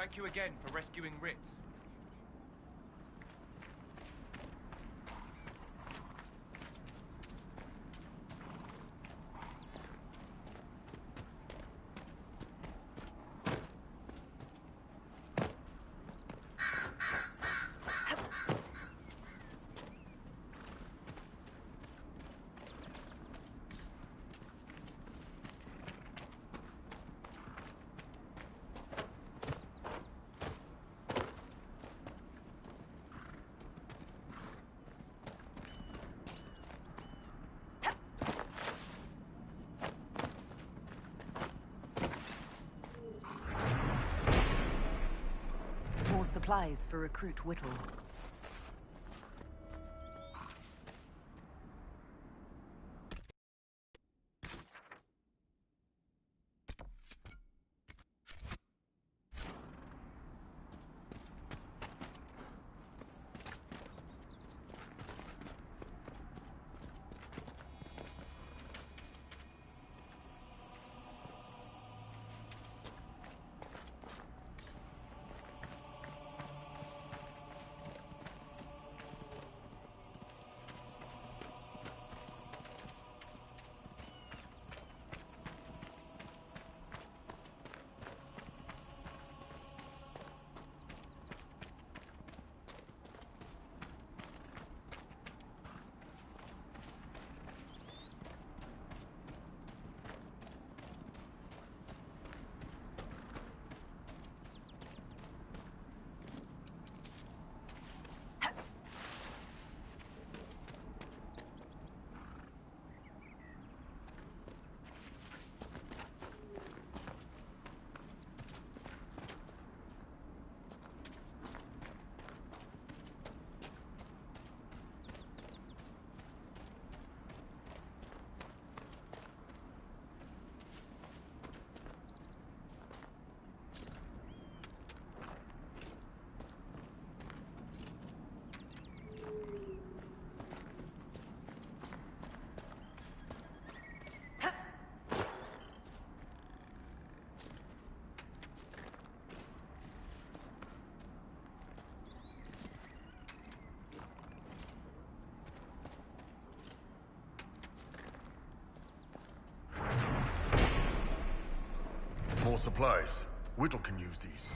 Thank you again for rescuing Ritz. Supplies for Recruit Whittle. More supplies. Whittle can use these.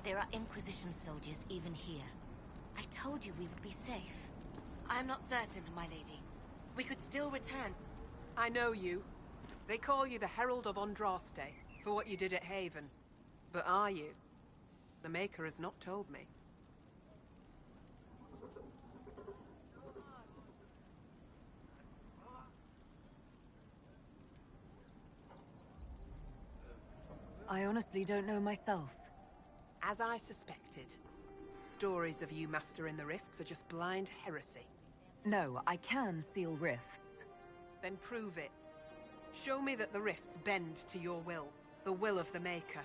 There are Inquisition soldiers even here. I told you we would be safe. I'm not certain, my lady. We could still return. I know you. They call you the Herald of Andraste for what you did at Haven. But are you? The Maker has not told me. I honestly don't know myself. As I suspected. Stories of you mastering the rifts are just blind heresy. No, I can seal rifts. Then prove it. Show me that the rifts bend to your will, the will of the Maker.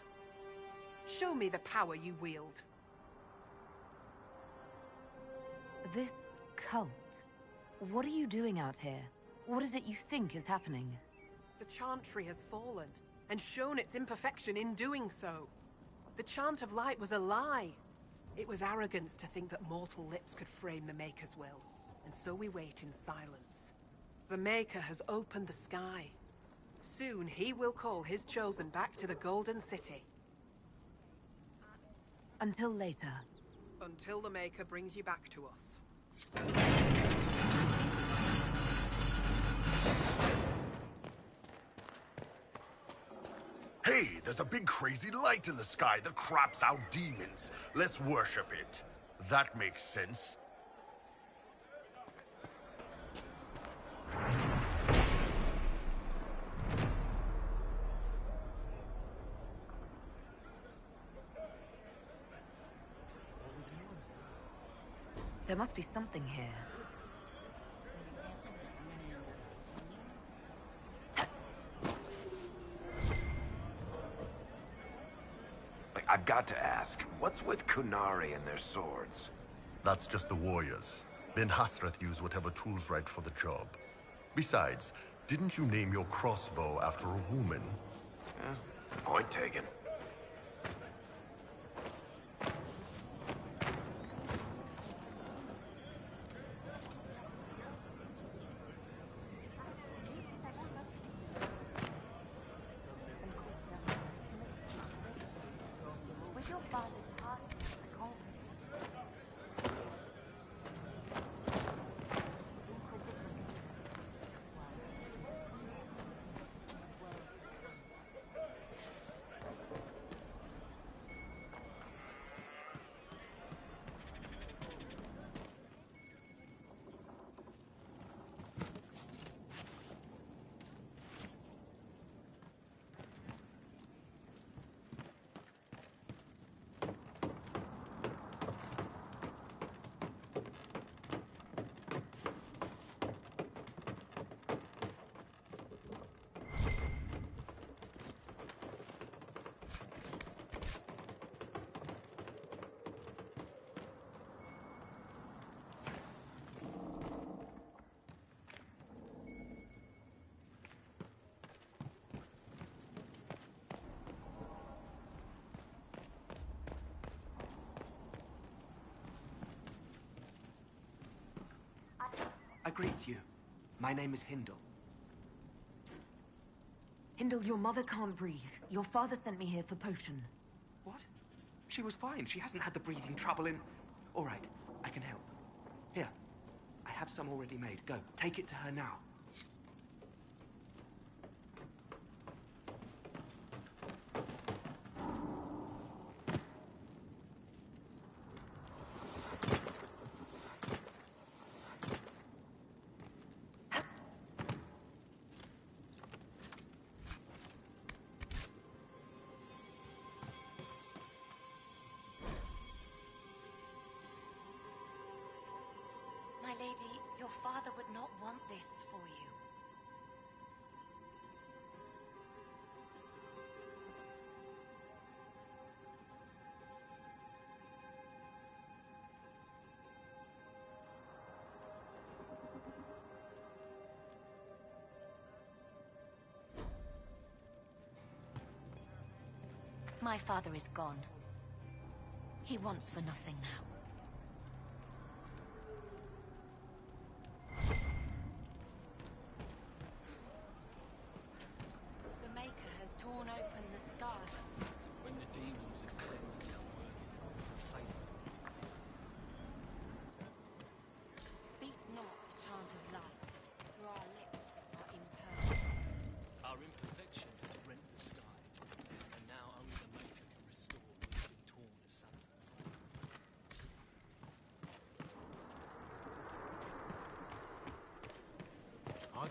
Show me the power you wield. This cult. What are you doing out here? What is it you think is happening? The Chantry has fallen, and shown its imperfection in doing so. The Chant of Light was a lie. It was arrogance to think that mortal lips could frame the Maker's will, and so we wait in silence. The Maker has opened the sky. Soon he will call his chosen back to the Golden City. Until later. Until the Maker brings you back to us. Hey, there's a big crazy light in the sky that craps out demons. Let's worship it. That makes sense. There must be something here. I've got to ask, what's with Kunari and their swords? That's just the warriors. Ben Hasrath used whatever tools right for the job. Besides, didn't you name your crossbow after a woman? Point taken. I greet you. My name is Hindle. Hindle, your mother can't breathe. Your father sent me here for potion. What? She was fine. She hasn't had the breathing trouble in... All right, I can help. Here, I have some already made. Go, take it to her now. My lady, your father would not want this for you. My father is gone. He wants for nothing now. The Maker has torn open the sky. When the demons have cleansed the unworthy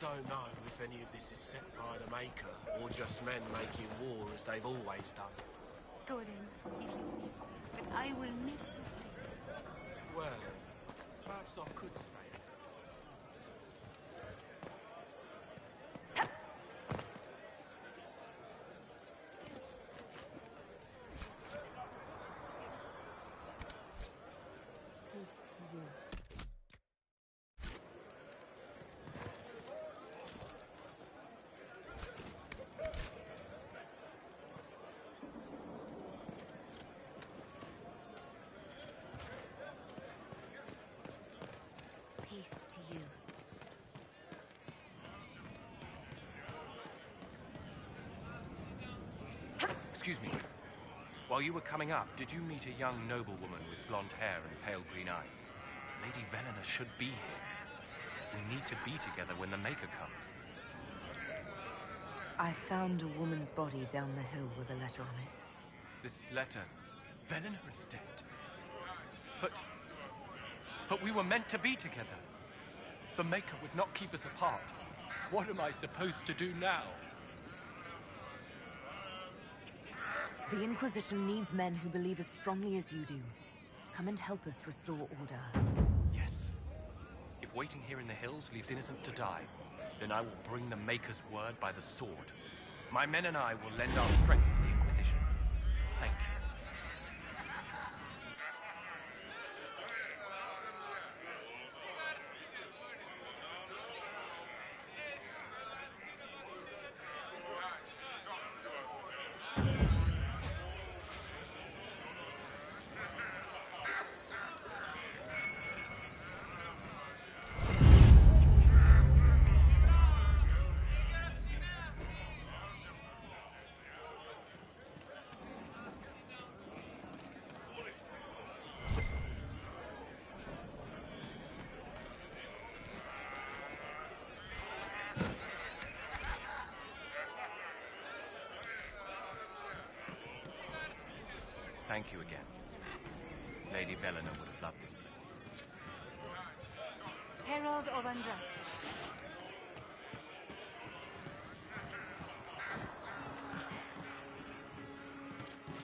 don't know if any of this is set by the Maker, or just men making war as they've always done. Go then, if you wish. But I will miss your face. Well, perhaps I could stay. Peace to you. Excuse me. While you were coming up, did you meet a young noblewoman with blonde hair and pale green eyes? Lady Velena should be here. We need to be together when the Maker comes. I found a woman's body down the hill with a letter on it. This letter... Velena is dead. But we were meant to be together. The Maker would not keep us apart. What am I supposed to do now? The Inquisition needs men who believe as strongly as you do. Come and help us restore order. Yes. If waiting here in the hills leaves innocents to die, then I will bring the Maker's word by the sword. My men and I will lend our strength to the Inquisition. Thank you. Thank you again. Lady Velena would have loved this place. Herald of Andraste.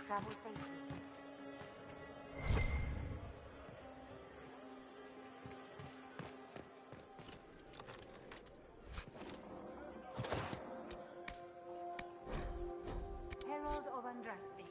Travel safely. Herald of Andraste.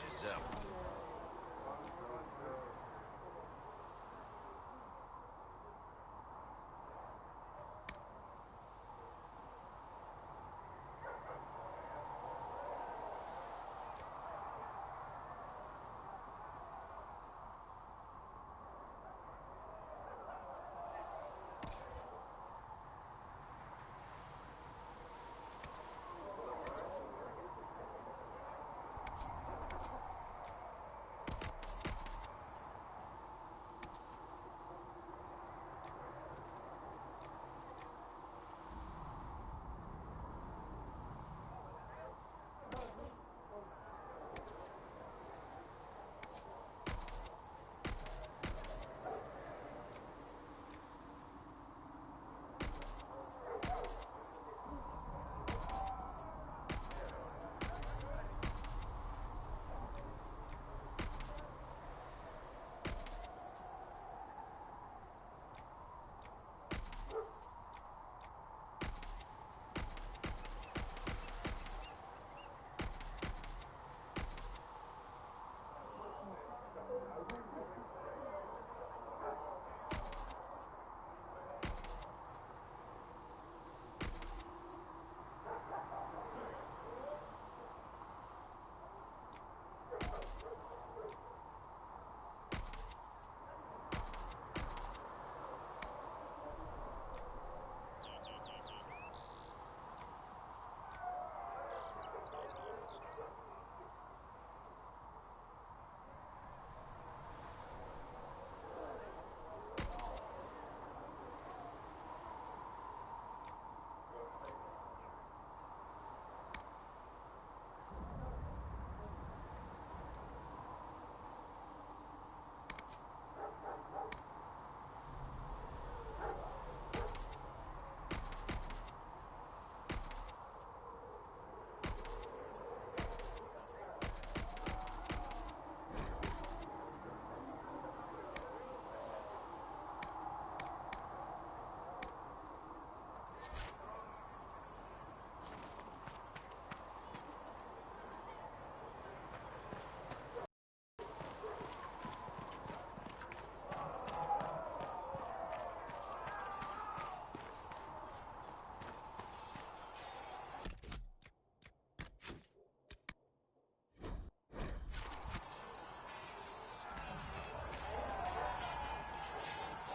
yourself.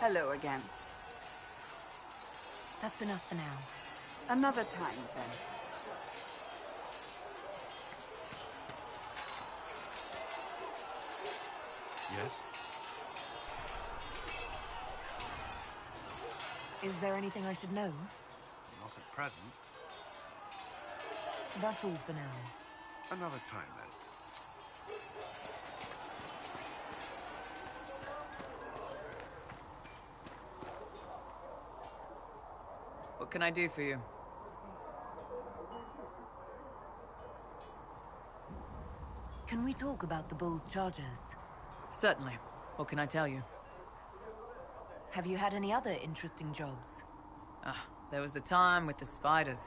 Hello again. That's enough for now. Another time, then. Yes? Is there anything I should know? Not at present. That's all for now. Another time, then. What can I do for you? Can we talk about the Bull's charges? Certainly. What can I tell you? Have you had any other interesting jobs? There was the time with the spiders.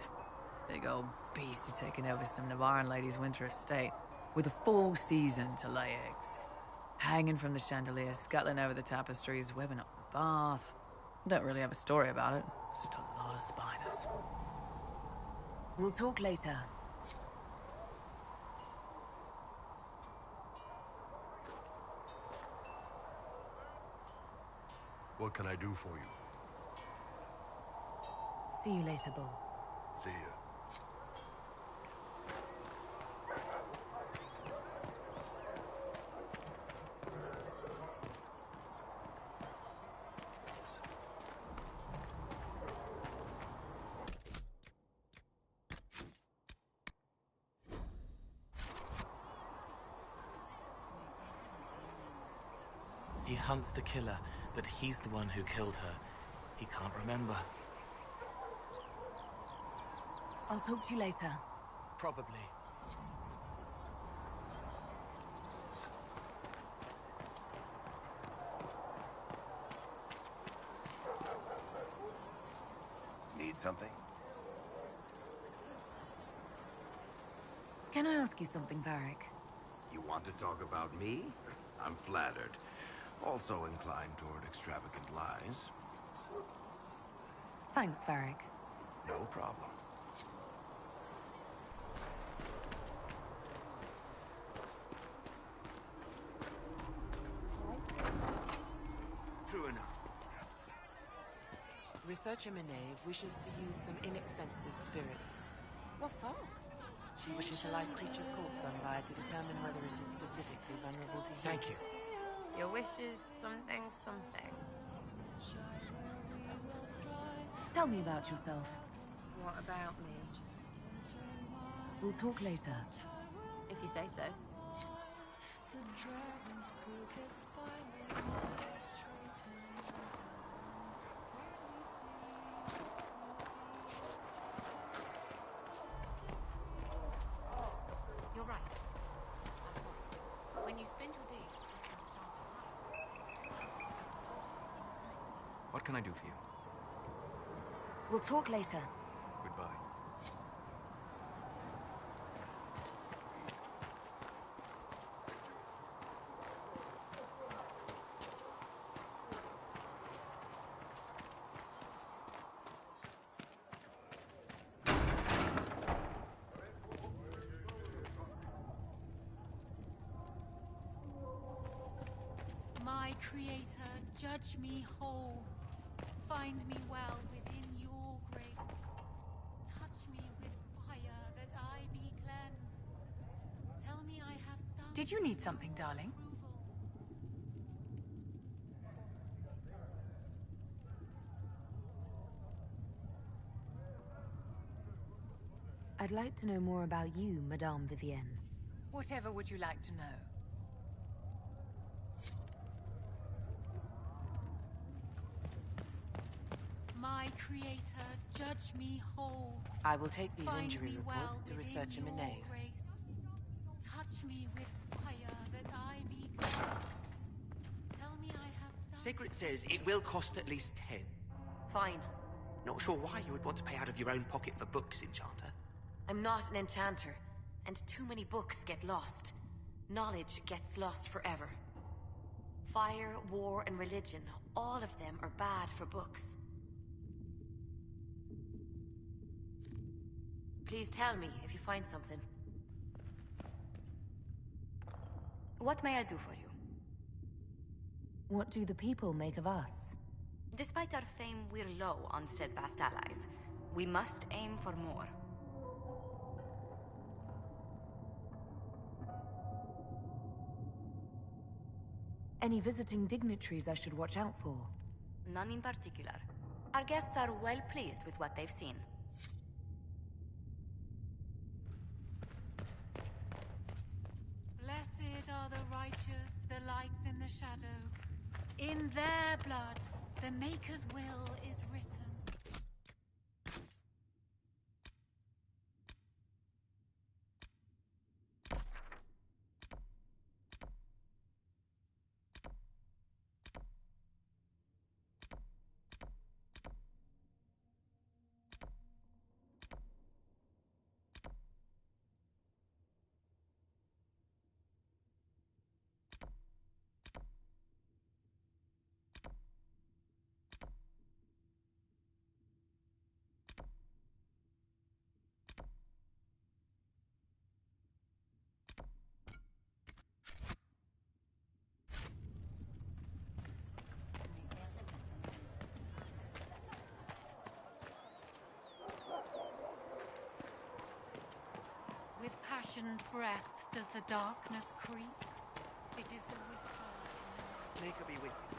Big old beastie taking over some Navarran lady's winter estate, with a full season to lay eggs. Hanging from the chandelier, scuttling over the tapestries, webbing up the bath. Don't really have a story about it. It's just a lot of spiders. We'll talk later. What can I do for you? See you later, Bull. See ya. He hunts the killer, but he's the one who killed her. He can't remember. I'll talk to you later. Probably. Need something? Can I ask you something, Varric? You want to talk about me? I'm flattered. Also inclined toward extravagant lies. Thanks, Varric. No problem. True enough. Researcher Meneve wishes to use some inexpensive spirits. What for? She wishes to light creature's corpse on fire to determine whether it is specifically vulnerable to heat. Thank you. Your wish is something, something. Tell me about yourself. What about me? We'll talk later. If you say so. You're right. When you spend your days checking the chart of What can I do for you? We'll talk later. Goodbye. My creator, judge me whole. Find me well within your grace. Touch me with fire that I be cleansed. Tell me I have some... Did you need something, darling? I'd like to know more about you, Madame Vivienne. Whatever would you like to know? My creator, judge me whole. I will take these Find injury me reports well to within Researcher your Meneve. grace. Touch me with fire that I be cleansed. Tell me I have some... Sigrid says it will cost at least 10. Fine. Not sure why you would want to pay out of your own pocket for books, Enchanter. I'm not an enchanter, and too many books get lost. Knowledge gets lost forever. Fire, war, and religion, all of them are bad for books. Please tell me if you find something. What may I do for you? What do the people make of us? Despite our fame, we're low on steadfast allies. We must aim for more. Any visiting dignitaries I should watch out for? None in particular. Our guests are well pleased with what they've seen. Blessed are the righteous, the lights in the shadow. In their blood, the Maker's will is written. With passioned breath does the darkness creep. It is the whisper. Maker be with you.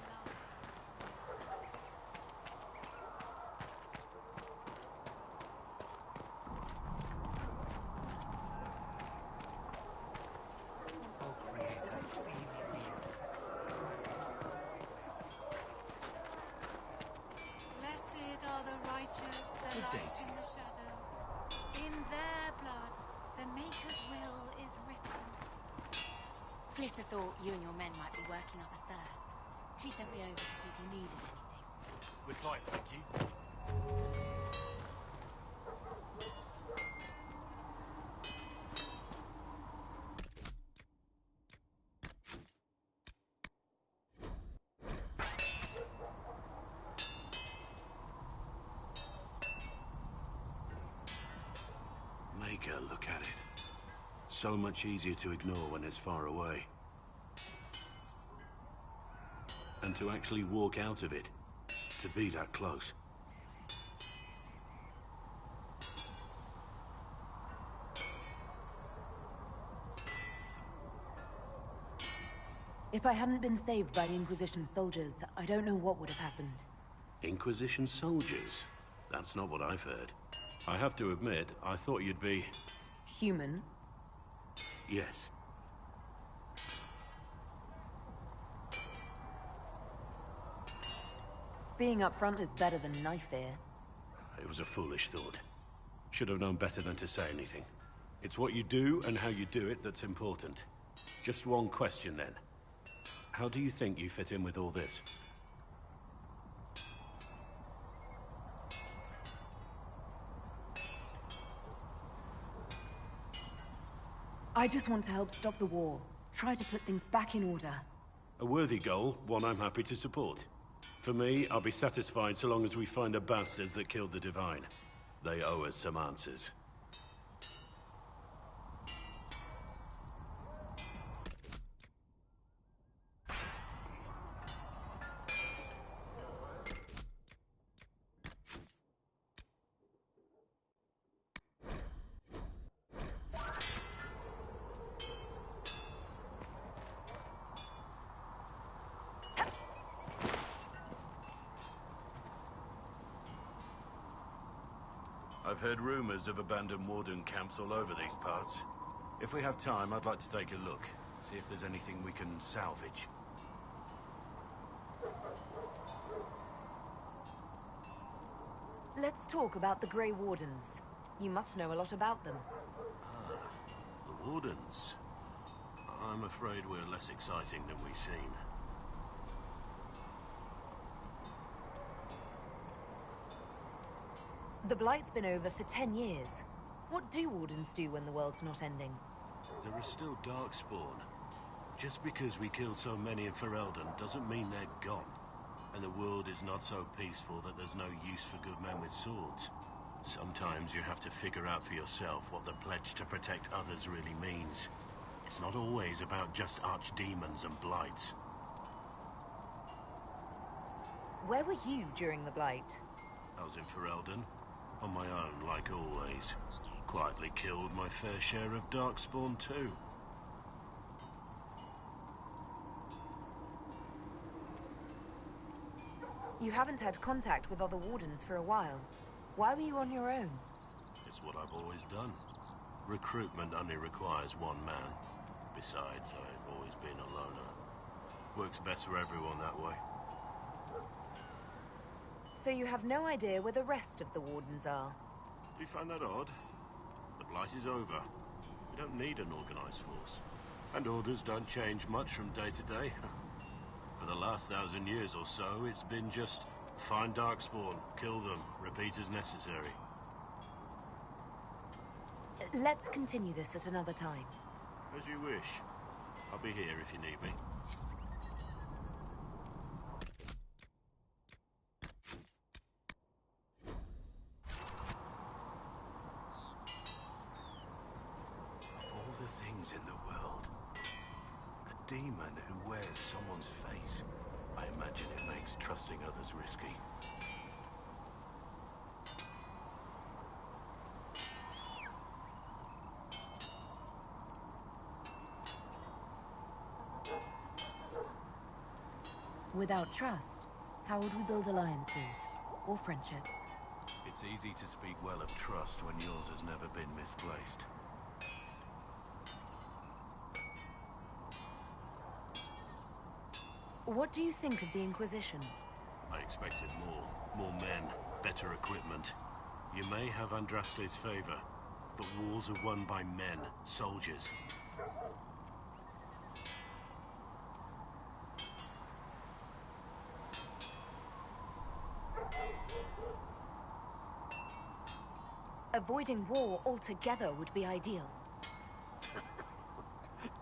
Oh, Creator, see me near. Blessed are the righteous, the Good day light to in the shadow. In their blood, the Maker's will is written. Flissa thought you and your men might be working up a thirst. She sent me over to see if you needed anything. We're fine, thank you. look at it. So much easier to ignore when it's far away. And to actually walk out of it, to be that close. If I hadn't been saved by the Inquisition soldiers, I don't know what would have happened. Inquisition soldiers? That's not what I've heard. I have to admit, I thought you'd be... Human? Yes. Being up front is better than knife fear. It was a foolish thought. Should have known better than to say anything. It's what you do and how you do it that's important. Just one question then. How do you think you fit in with all this? I just want to help stop the war. Try to put things back in order. A worthy goal, one I'm happy to support. For me, I'll be satisfied so long as we find the bastards that killed the Divine. They owe us some answers. I've heard rumors of abandoned warden camps all over these parts. If we have time, I'd like to take a look, see if there's anything we can salvage. Let's talk about the Grey Wardens. You must know a lot about them. Ah, the Wardens. I'm afraid we're less exciting than we seem. The Blight's been over for 10 years. What do Wardens do when the world's not ending? There is still Darkspawn. Just because we killed so many in Ferelden doesn't mean they're gone. And the world is not so peaceful that there's no use for good men with swords. Sometimes you have to figure out for yourself what the pledge to protect others really means. It's not always about just archdemons and blights. Where were you during the Blight? I was in Ferelden, on my own like always. Quietly killed my fair share of Darkspawn too. You haven't had contact with other Wardens for a while. Why were you on your own? It's what I've always done. Recruitment only requires one man. Besides, I've always been a loner. Works best for everyone that way. So you have no idea where the rest of the Wardens are? Do you find that odd? The Blight is over. We don't need an organized force. And orders don't change much from day to day. For the last 1,000 years or so, it's been just find Darkspawn, kill them, repeat as necessary. Let's continue this at another time. As you wish. I'll be here if you need me. Of all the things in the world, a demon who wears someone's face. I imagine it makes trusting others risky. Without trust, how would we build alliances or friendships? It's easy to speak well of trust when yours has never been misplaced. What do you think of the Inquisition? I expected more. More men, better equipment. You may have Andraste's favor, but wars are won by men, soldiers. Avoiding war altogether would be ideal.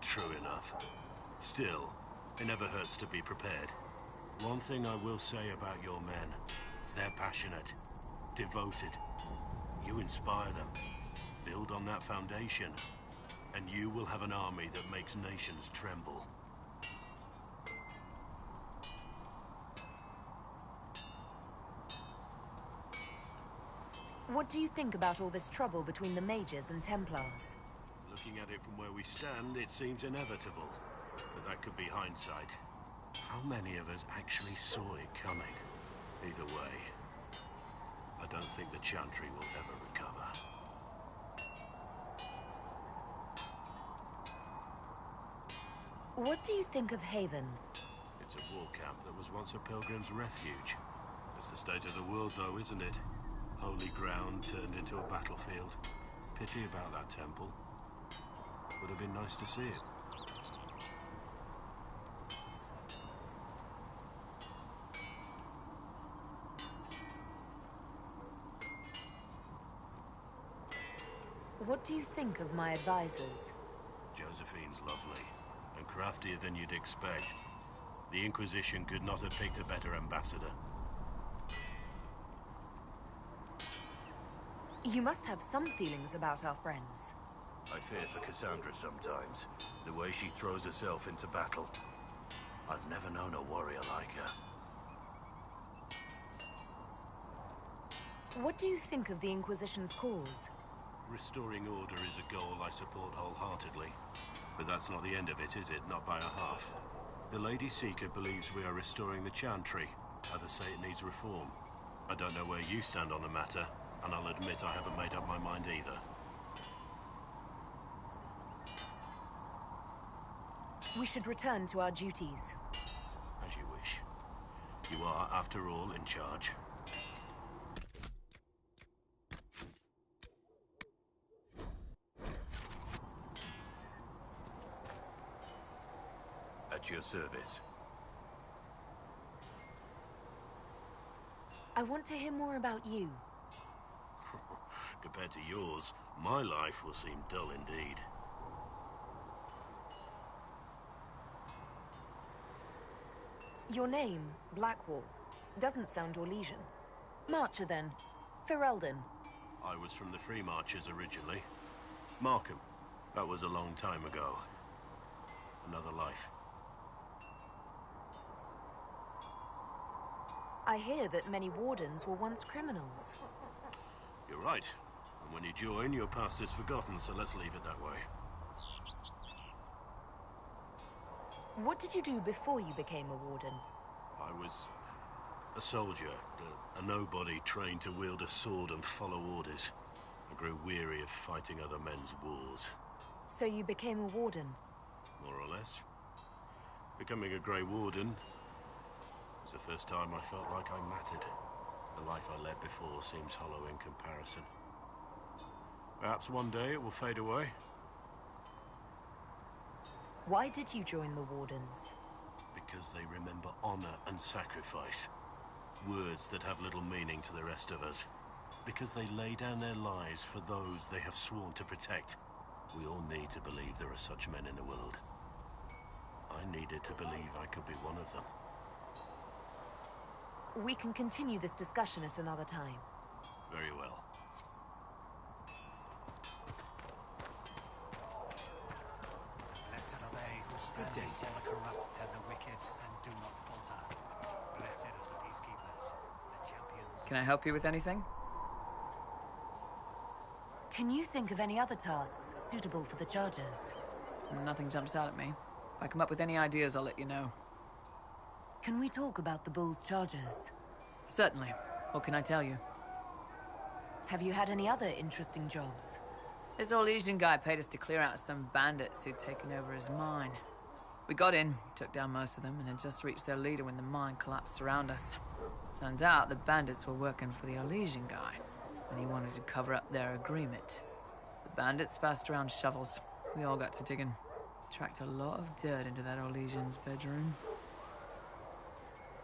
True enough. Still, it never hurts to be prepared. One thing I will say about your men. They're passionate, devoted. You inspire them. Build on that foundation, and you will have an army that makes nations tremble. What do you think about all this trouble between the Mages and Templars? Looking at it from where we stand, it seems inevitable. But that could be hindsight. How many of us actually saw it coming? Either way, I don't think the Chantry will ever recover. What do you think of Haven? It's a war camp that was once a pilgrim's refuge. It's the state of the world, though, isn't it? Holy ground turned into a battlefield. Pity about that temple. Would have been nice to see it. What do you think of my advisors? Josephine's lovely, and craftier than you'd expect. The Inquisition could not have picked a better ambassador. You must have some feelings about our friends. I fear for Cassandra sometimes, the way she throws herself into battle. I've never known a warrior like her. What do you think of the Inquisition's cause? Restoring order is a goal I support wholeheartedly. But that's not the end of it, is it? Not by a half. The Lady Seeker believes we are restoring the Chantry. Others say it needs reform. I don't know where you stand on the matter, and I'll admit I haven't made up my mind either. We should return to our duties. As you wish. You are, after all, in charge. At your service. I want to hear more about you. Compared to yours, my life will seem dull indeed. Your name, Blackwall, doesn't sound Orlesian. Marcher, then. Ferelden. I was from the Free Marchers originally. Markham. That was a long time ago. Another life. I hear that many wardens were once criminals. You're right. And when you join, your past is forgotten, so let's leave it that way. What did you do before you became a warden? I was a soldier, a nobody trained to wield a sword and follow orders. I grew weary of fighting other men's wars. So you became a warden? More or less. Becoming a Grey Warden was the first time I felt like I mattered. The life I led before seems hollow in comparison. Perhaps one day it will fade away. Why did you join the Wardens? Because they remember honor and sacrifice. Words that have little meaning to the rest of us. Because they lay down their lives for those they have sworn to protect. We all need to believe there are such men in the world. I needed to believe I could be one of them. We can continue this discussion at another time. Very well. Blessed are they who stand before the corrupt and the wicked and do not falter. Blessed are the peacekeepers, the champions. Can I help you with anything? Can you think of any other tasks suitable for the Chargers? Nothing jumps out at me. If I come up with any ideas, I'll let you know. Can we talk about the Bull's Chargers? Certainly. What can I tell you? Have you had any other interesting jobs? This Orlesian guy paid us to clear out some bandits who'd taken over his mine. We got in, took down most of them, and had just reached their leader when the mine collapsed around us. Turns out the bandits were working for the Orlesian guy, and he wanted to cover up their agreement. The bandits passed around shovels. We all got to digging. Tracked a lot of dirt into that Orlesian's bedroom.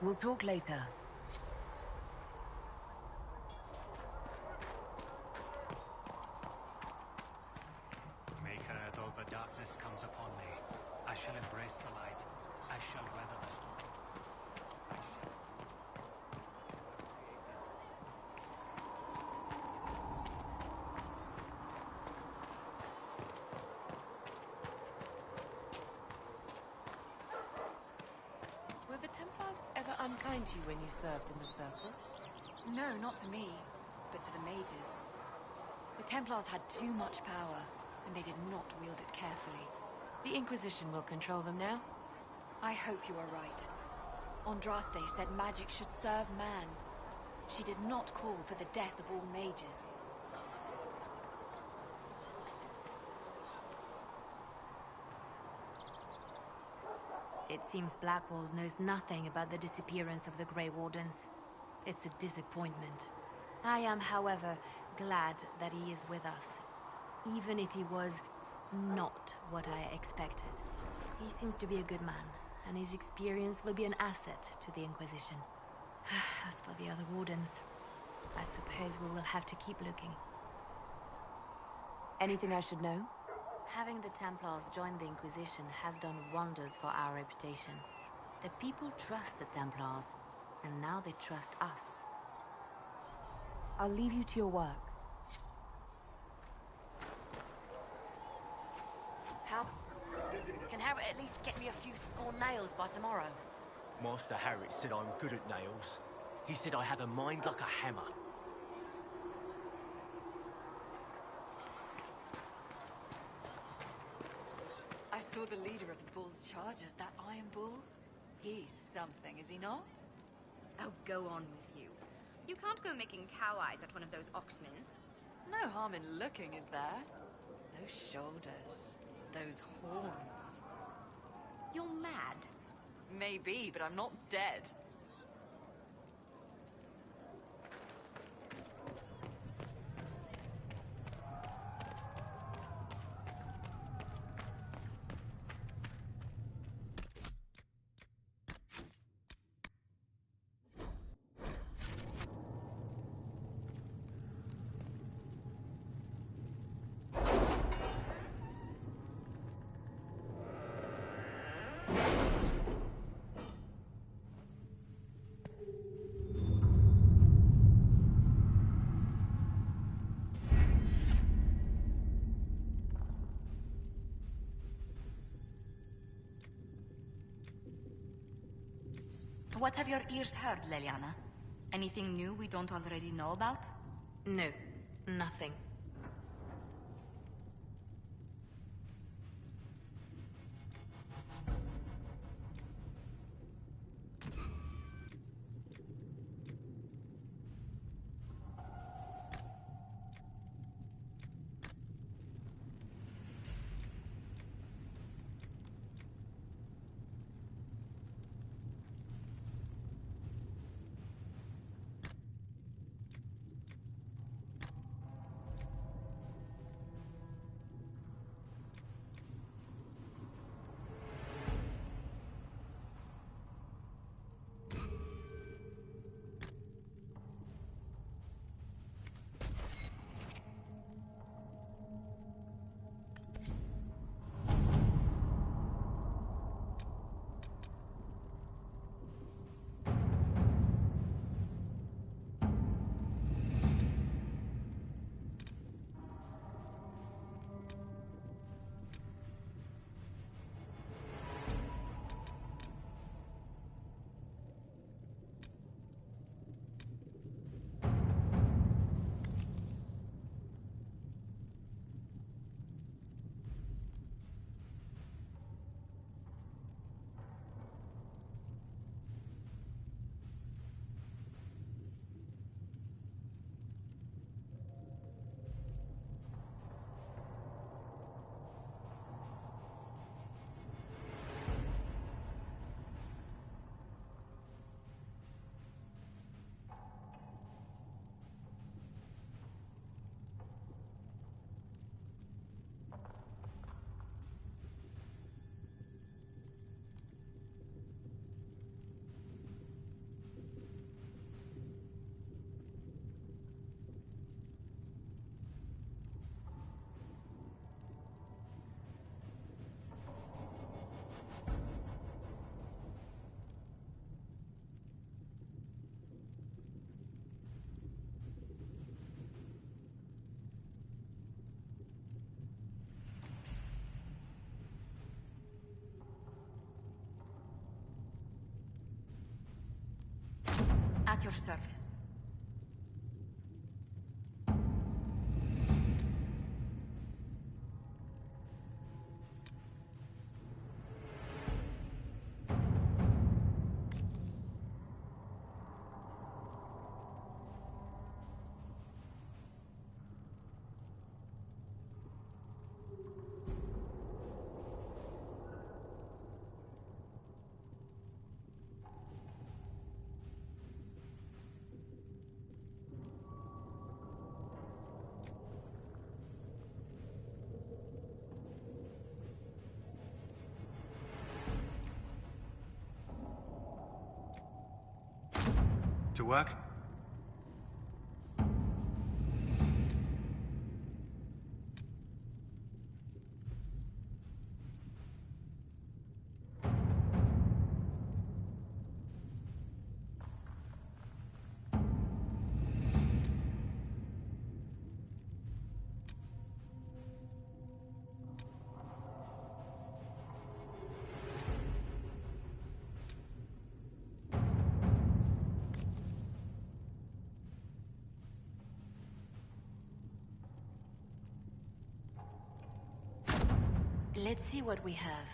We'll talk later. Maker, though the darkness comes upon me, I shall embrace the light. I shall weather the storm. unkind to you when you served in the Circle? No, not to me, but to the mages. The Templars had too much power, and they did not wield it carefully. The Inquisition will control them now? I hope you are right. Andraste said magic should serve man. She did not call for the death of all mages. It seems Blackwall knows nothing about the disappearance of the Grey Wardens. It's a disappointment. I am, however, glad that he is with us, even if he was not what I expected. He seems to be a good man, and his experience will be an asset to the Inquisition. As for the other Wardens, I suppose we will have to keep looking. Anything I should know? Having the Templars join the Inquisition has done wonders for our reputation. The people trust the Templars, and now they trust us. I'll leave you to your work. How? Can Harry at least get me a few score nails by tomorrow? Master Harry said I'm good at nails. He said I have a mind like a hammer. I saw the leader of the Bull's chargers, that Iron Bull. He's something, is he not? Oh, go on with you. You can't go making cow eyes at one of those oxmen. No harm in looking, is there? Those shoulders, those horns. You're mad. Maybe, but I'm not dead. What have your ears heard, Leliana? Anything new we don't already know about? No, nothing. At your service. To work? Let's see what we have.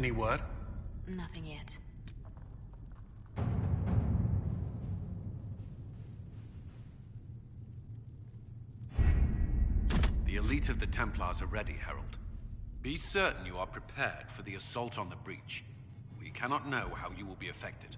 Any word? Nothing yet. The elite of the Templars are ready, Herald. Be certain you are prepared for the assault on the breach. We cannot know how you will be affected.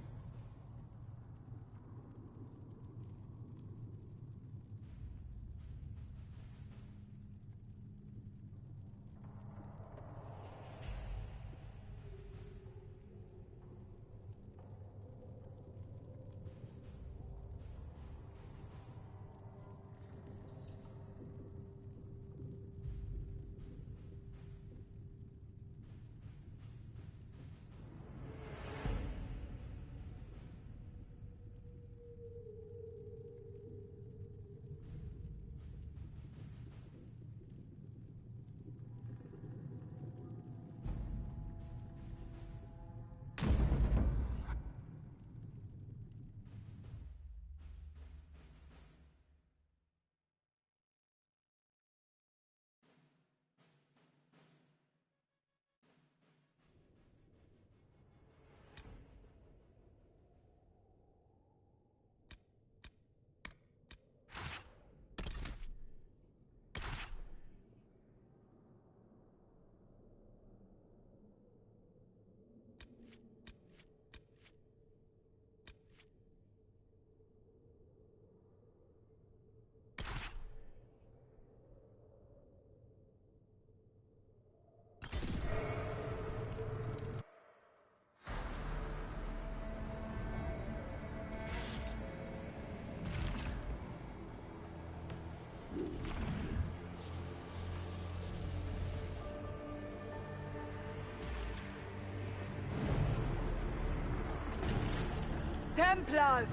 Templars!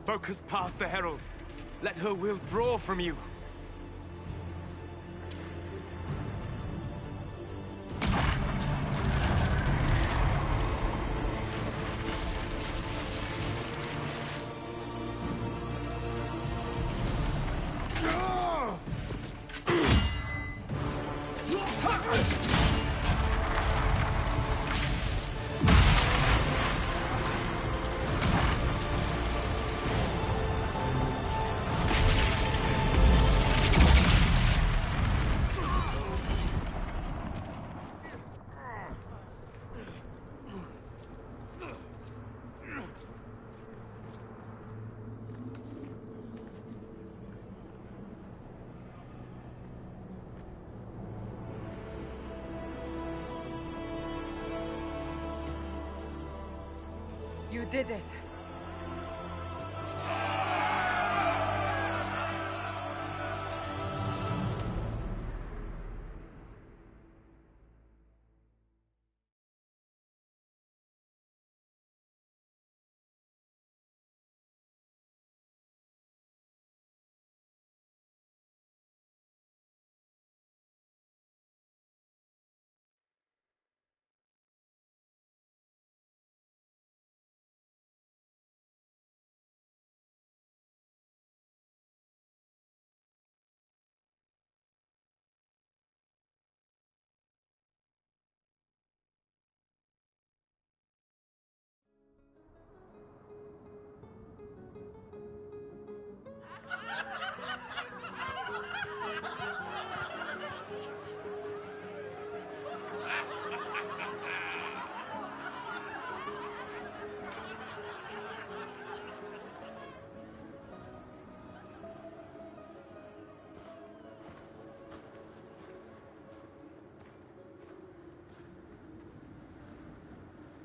Focus past the Herald. Let her will draw from you. You did it.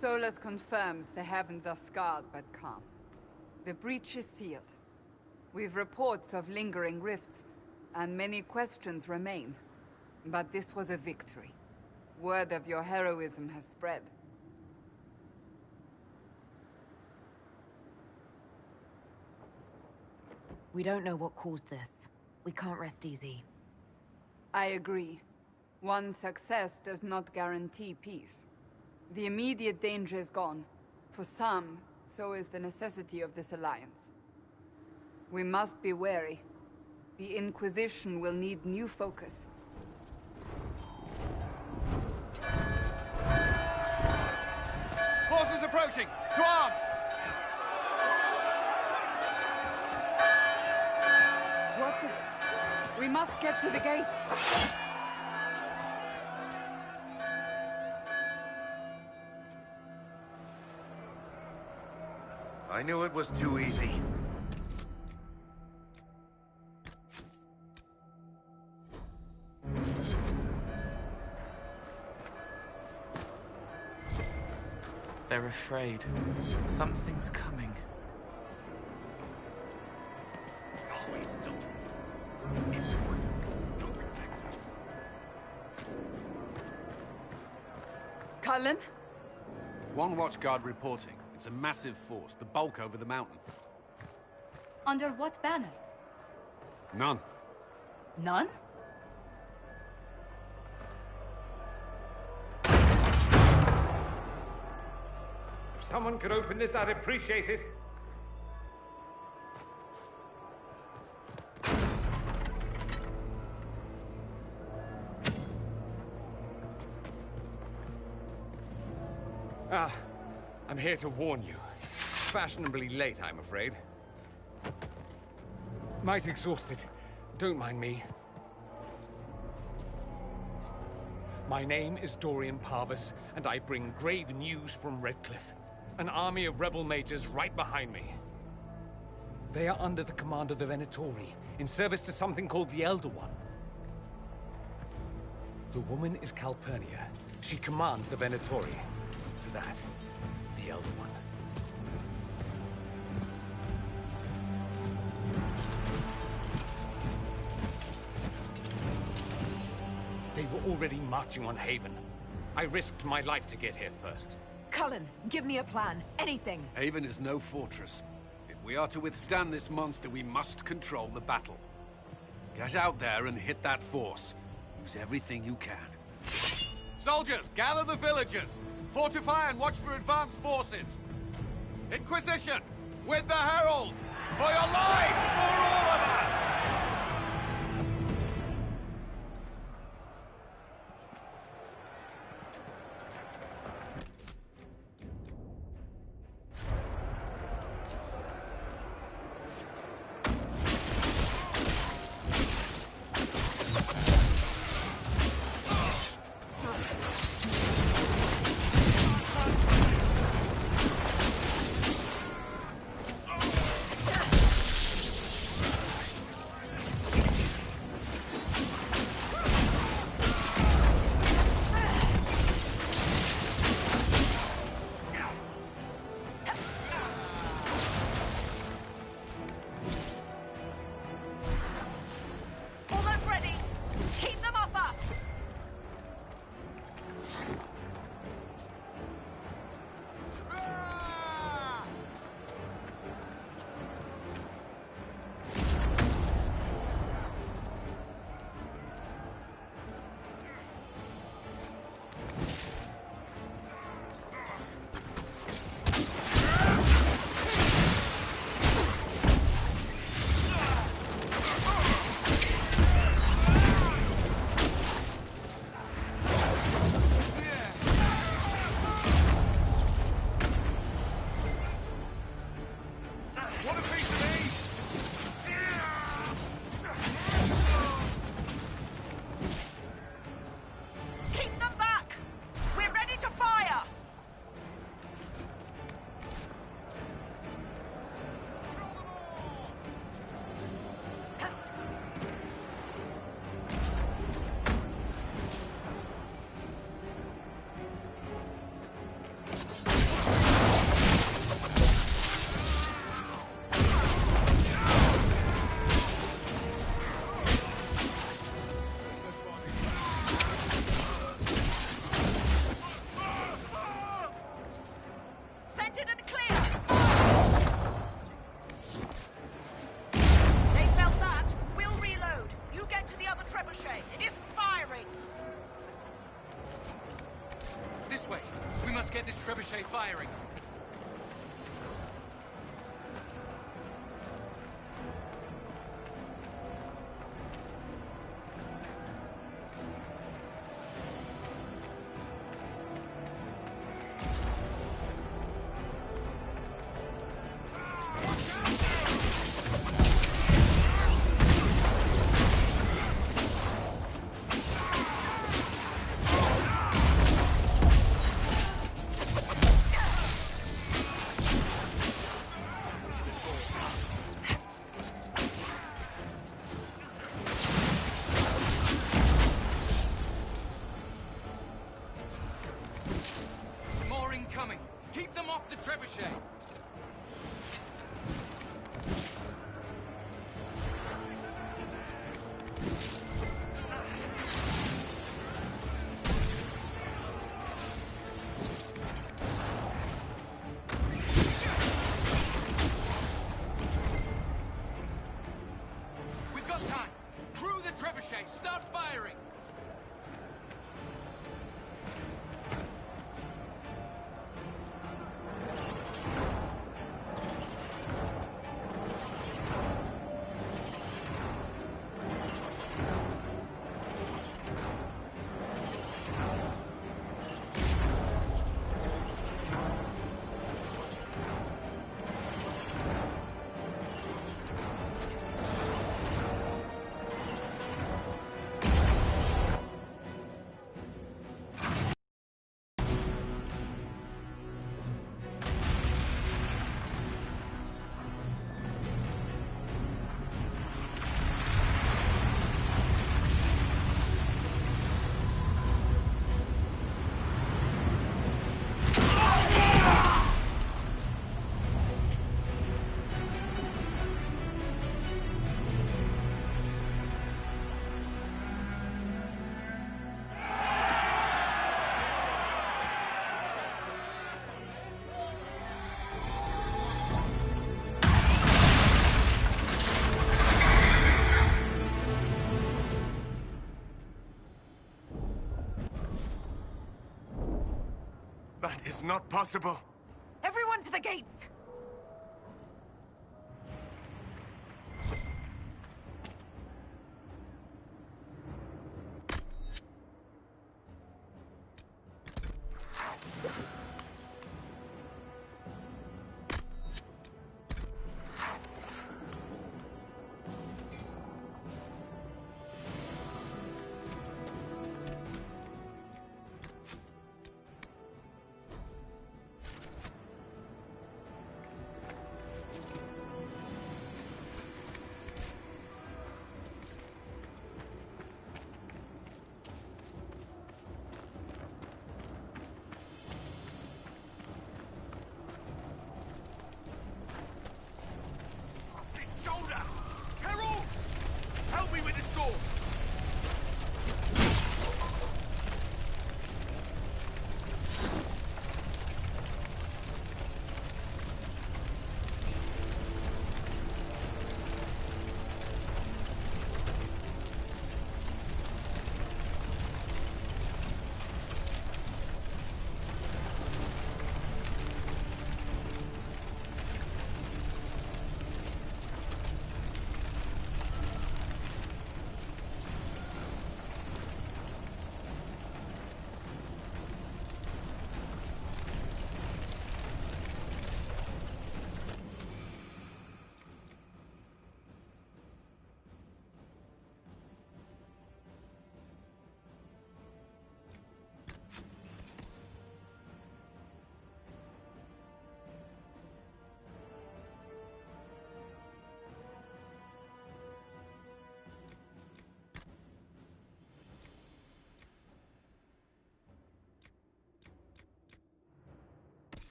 Solus confirms the heavens are scarred but calm. The breach is sealed. We've reports of lingering rifts, and many questions remain. But this was a victory. Word of your heroism has spread. We don't know what caused this. We can't rest easy. I agree. One success does not guarantee peace. The immediate danger is gone. For some, so is the necessity of this alliance. We must be wary. The Inquisition will need new focus. Soldiers approaching! To arms! What the... We must get to the gates. I knew it was too easy. They're afraid. Something's coming. Cullen? One watchguard reporting. It's a massive force, the bulk over the mountain. Under what banner? None. None? If someone could open this, I'd appreciate it. I'm here to warn you. Fashionably late, I'm afraid. Might exhausted. Don't mind me. My name is Dorian Parvis, and I bring grave news from Redcliffe. An army of rebel mages right behind me. They are under the command of the Venatori, in service to something called the Elder One. The woman is Calpurnia. She commands the Venatori. For that, the Elder One. They were already marching on Haven. I risked my life to get here first. Cullen, give me a plan. Anything. Haven is no fortress. If we are to withstand this monster, we must control the battle. Get out there and hit that force. Use everything you can. Soldiers, gather the villagers! Fortify and watch for advanced forces! Inquisition! With the Herald! For your life! For all of us! Trebuchet firing. Okay, start firing! That is not possible. Everyone to the gates! Help me with this door!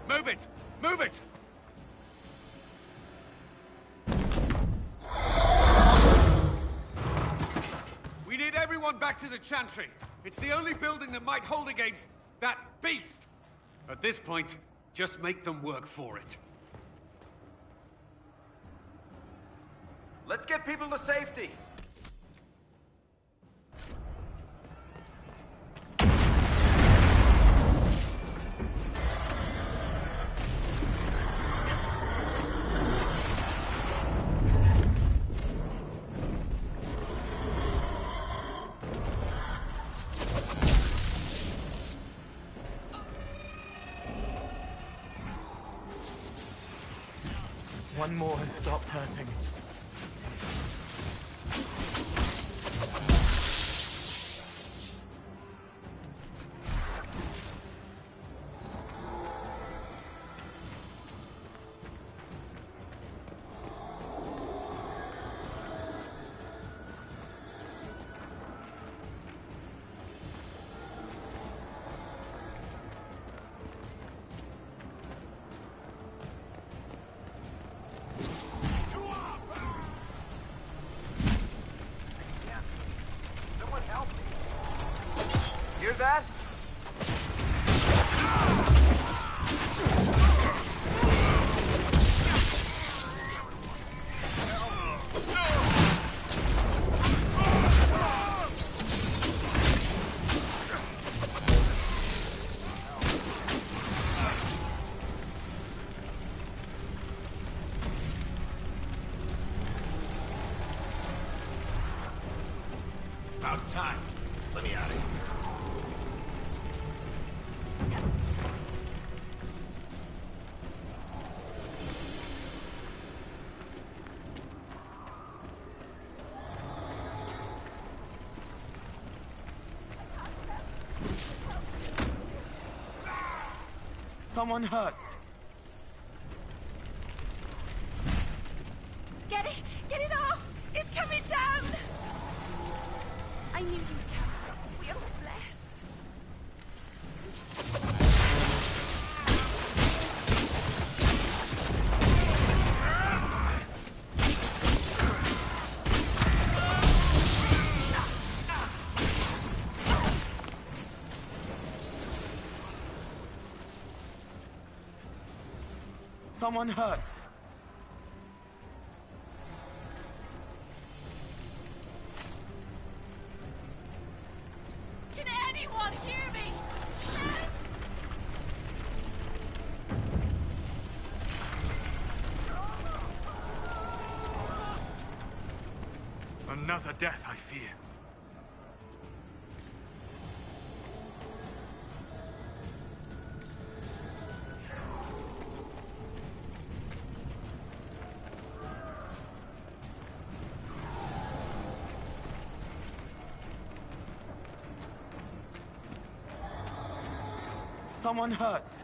Move it! Move it! We need everyone back to the Chantry. It's the only building that might hold against that beast. At this point, just make them work for it. Let's get people to safety. One more has stopped hurting. Hear that? About time. Let me out of here. Someone hurts. Get it! Get it off! It's coming down! I knew you'd come. We are blessed. Someone hurts. Can anyone hear me? Another death, I fear. Someone hurts.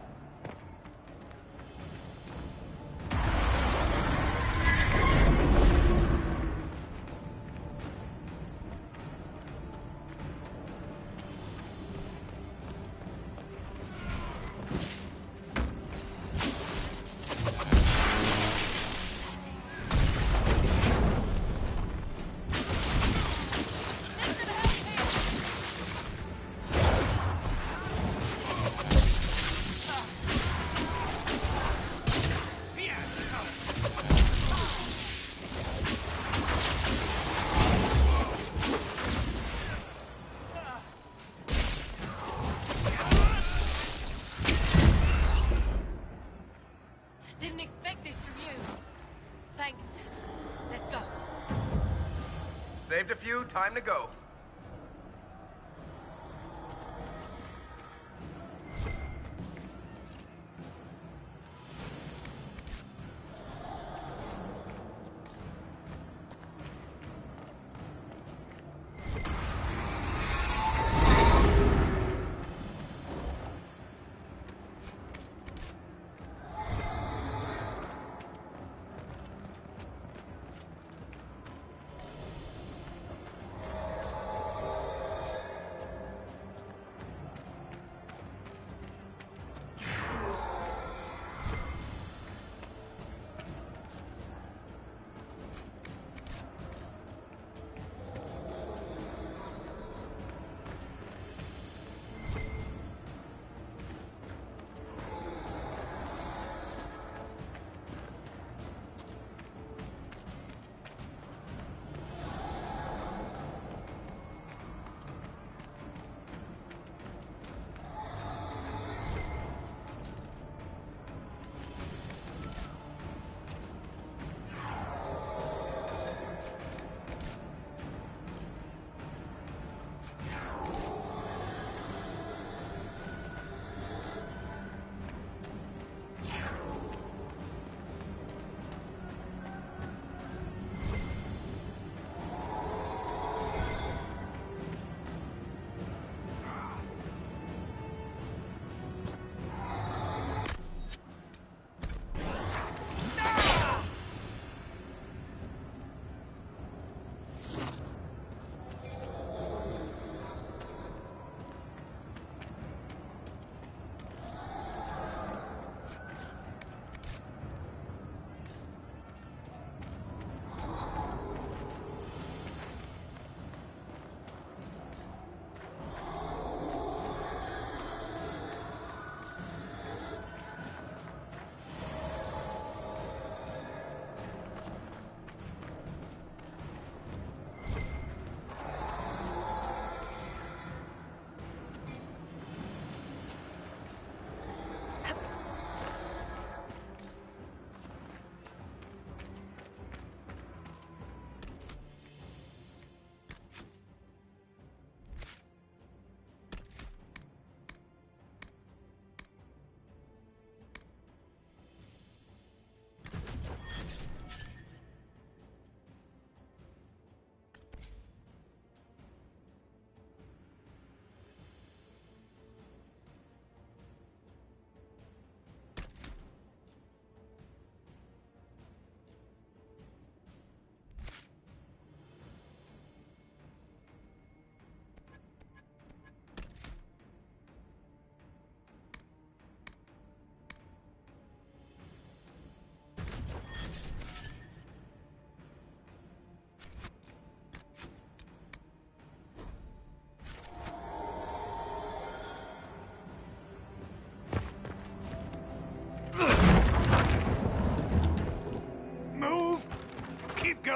Didn't expect this from you. Thanks. Let's go. Saved a few, time to go.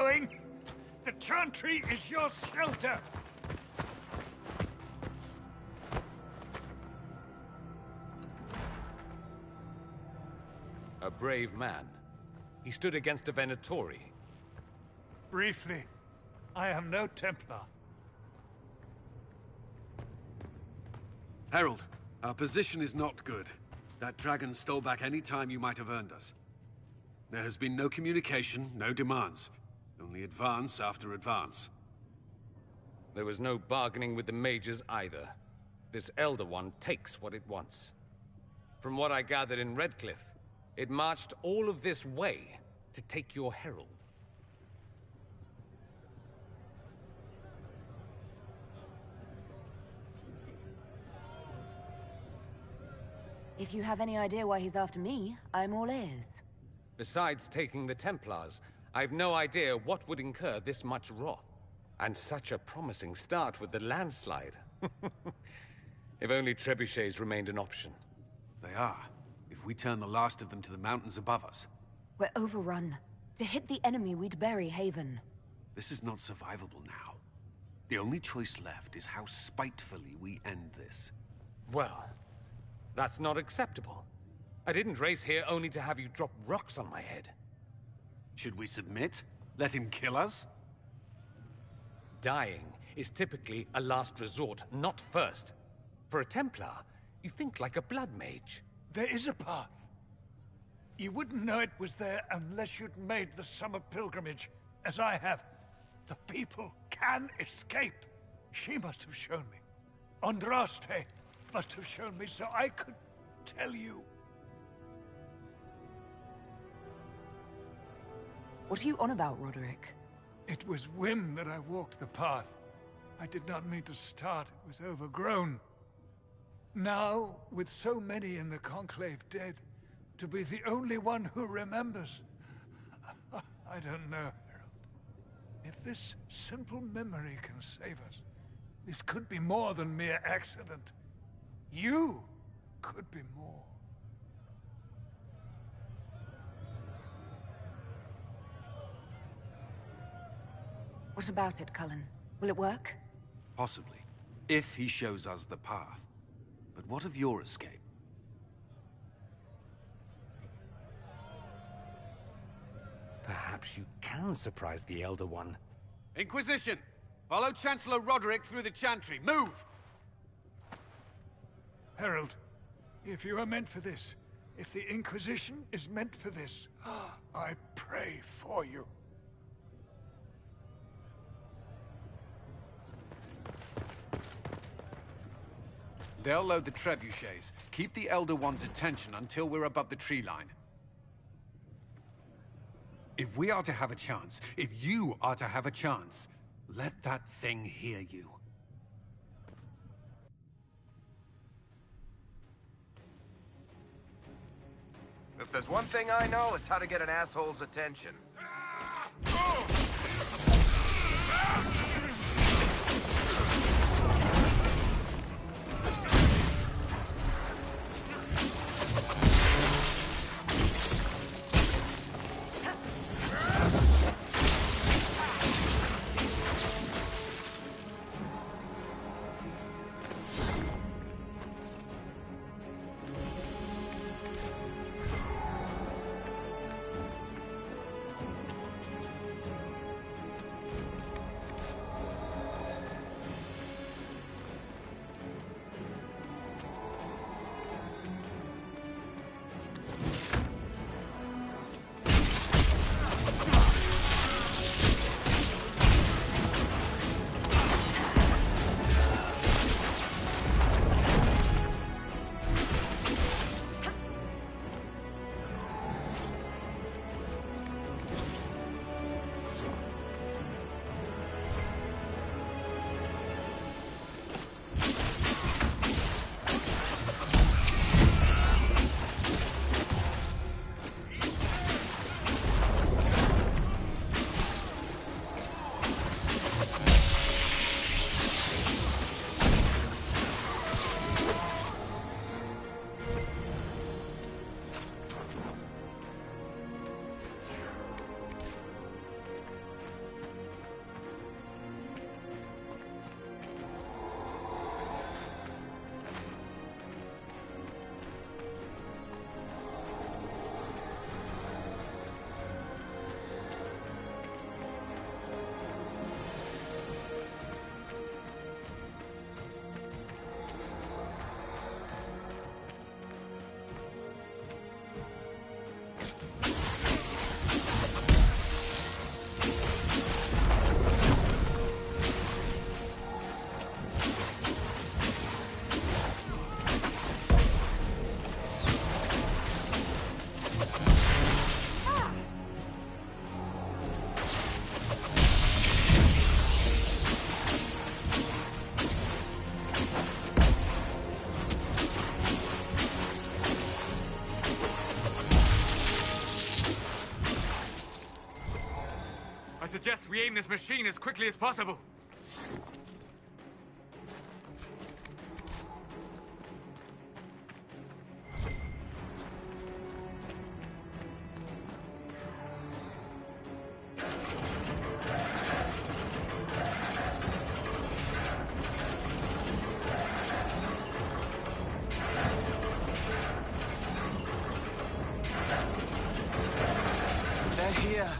going? The Chantry is your shelter! A brave man. He stood against a Venatori. Briefly, I am no Templar. Herald, our position is not good. That dragon stole back any time you might have earned us. There has been no communication, no demands. Only advance after advance. There was no bargaining with the mages either. This Elder One takes what it wants. From what I gathered in Redcliffe, it marched all of this way to take your herald. If you have any idea why he's after me, I'm all ears. Besides taking the Templars, I've no idea what would incur this much wrath. And such a promising start with the landslide. If only trebuchets remained an option. They are. If we turn the last of them to the mountains above us. We're overrun. To hit the enemy, we'd bury Haven. This is not survivable now. The only choice left is how spitefully we end this. Well, that's not acceptable. I didn't race here only to have you drop rocks on my head. Should we submit? Let him kill us? Dying is typically a last resort, not first. For a Templar, you think like a blood mage. There is a path. You wouldn't know it was there unless you'd made the summer pilgrimage, as I have. The people can escape. She must have shown me. Andraste must have shown me so I could tell you. What are you on about, Roderick? It was whim that I walked the path. I did not mean to start. It was overgrown. Now, with so many in the Conclave dead, to be the only one who remembers... I don't know, Herald. If this simple memory can save us, this could be more than mere accident. You could be more. What about it, Cullen? Will it work? Possibly. If he shows us the path. But what of your escape? Perhaps you can surprise the Elder One. Inquisition! Follow Chancellor Roderick through the Chantry. Move! Herald, if you are meant for this, if the Inquisition is meant for this, I pray for you. They'll load the trebuchets. Keep the Elder One's attention until we're above the tree line. If we are to have a chance, if you are to have a chance, let that thing hear you. If there's one thing I know, it's how to get an asshole's attention. suggest we aim this machine as quickly as possible. They're here.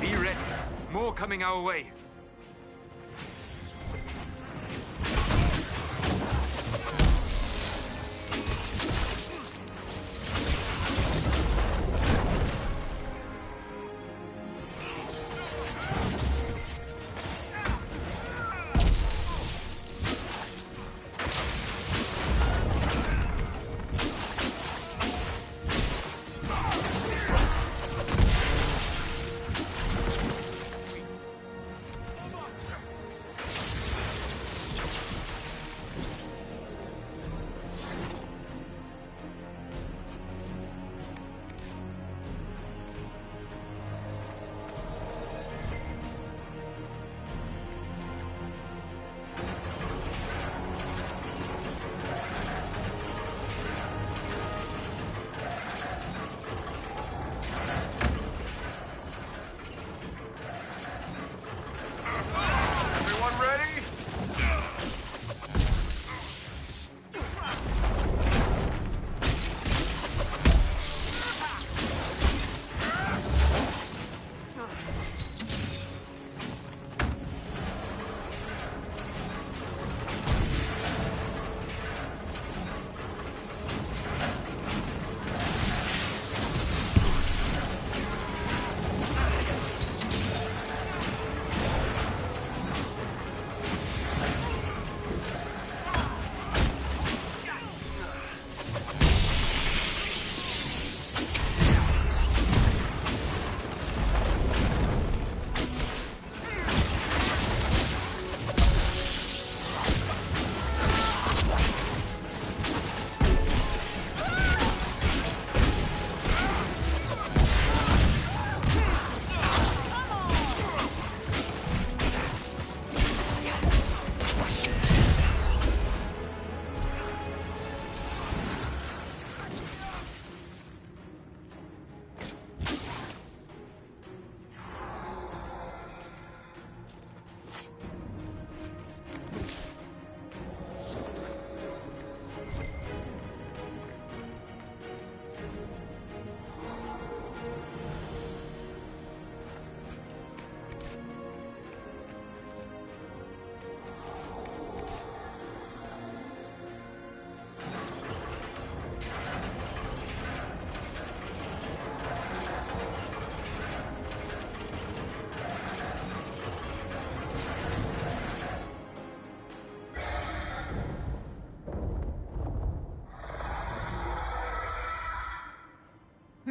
Be ready. More coming our way.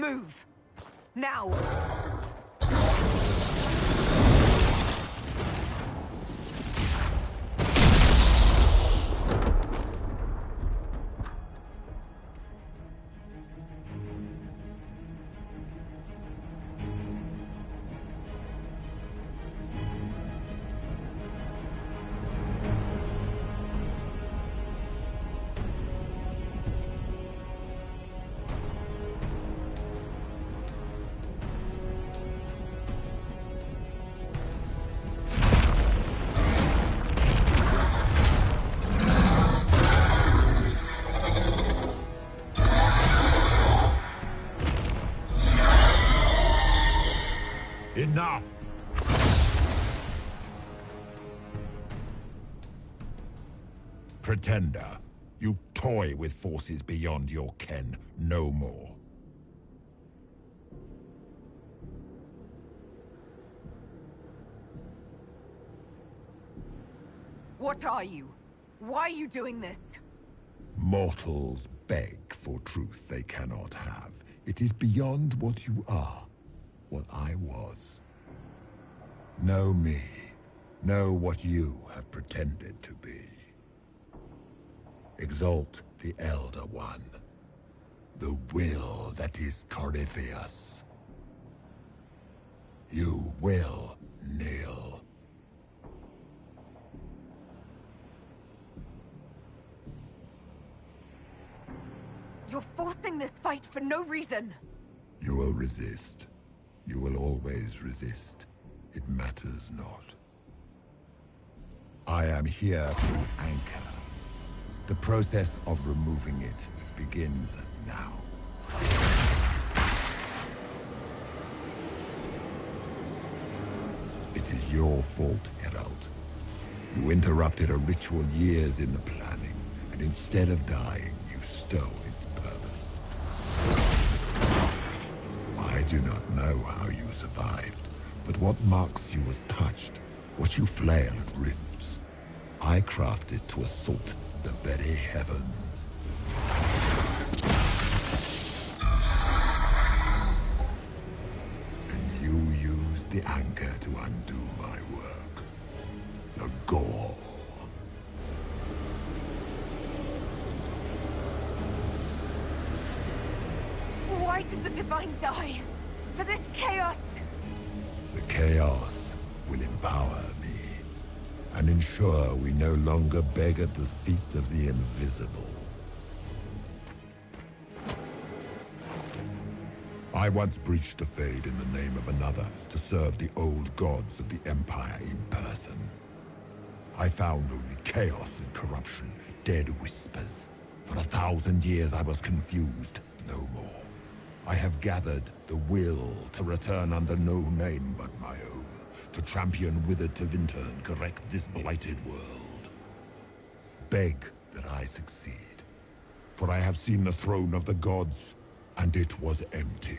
Move! Now! pretender. You toy with forces beyond your ken, no more. What are you? Why are you doing this? Mortals beg for truth they cannot have. It is beyond what you are, what I was. Know me. Know what you have pretended to be. Exalt the Elder One. The will that is Corypheus. You will kneel. You're forcing this fight for no reason. You will resist. You will always resist. It matters not. I am here to anchor. The process of removing it begins now. It is your fault, Herald. You interrupted a ritual years in the planning, and instead of dying, you stole its purpose. I do not know how you survived, but what marks you as touched, what you flail at rifts, I crafted to assault the very heavens. And you used the anchor to undo my work. The gore. Why did the Divine die? For this chaos? The chaos will empower me and ensure we no longer beg at the feet of the invisible. I once breached the Fade in the name of another to serve the old gods of the Empire in person. I found only chaos and corruption, dead whispers. For 1,000 years I was confused, no more. I have gathered the will to return under no name but my own, to champion withered Tevinter and correct this blighted world. Beg that I succeed, for I have seen the throne of the gods, and it was empty.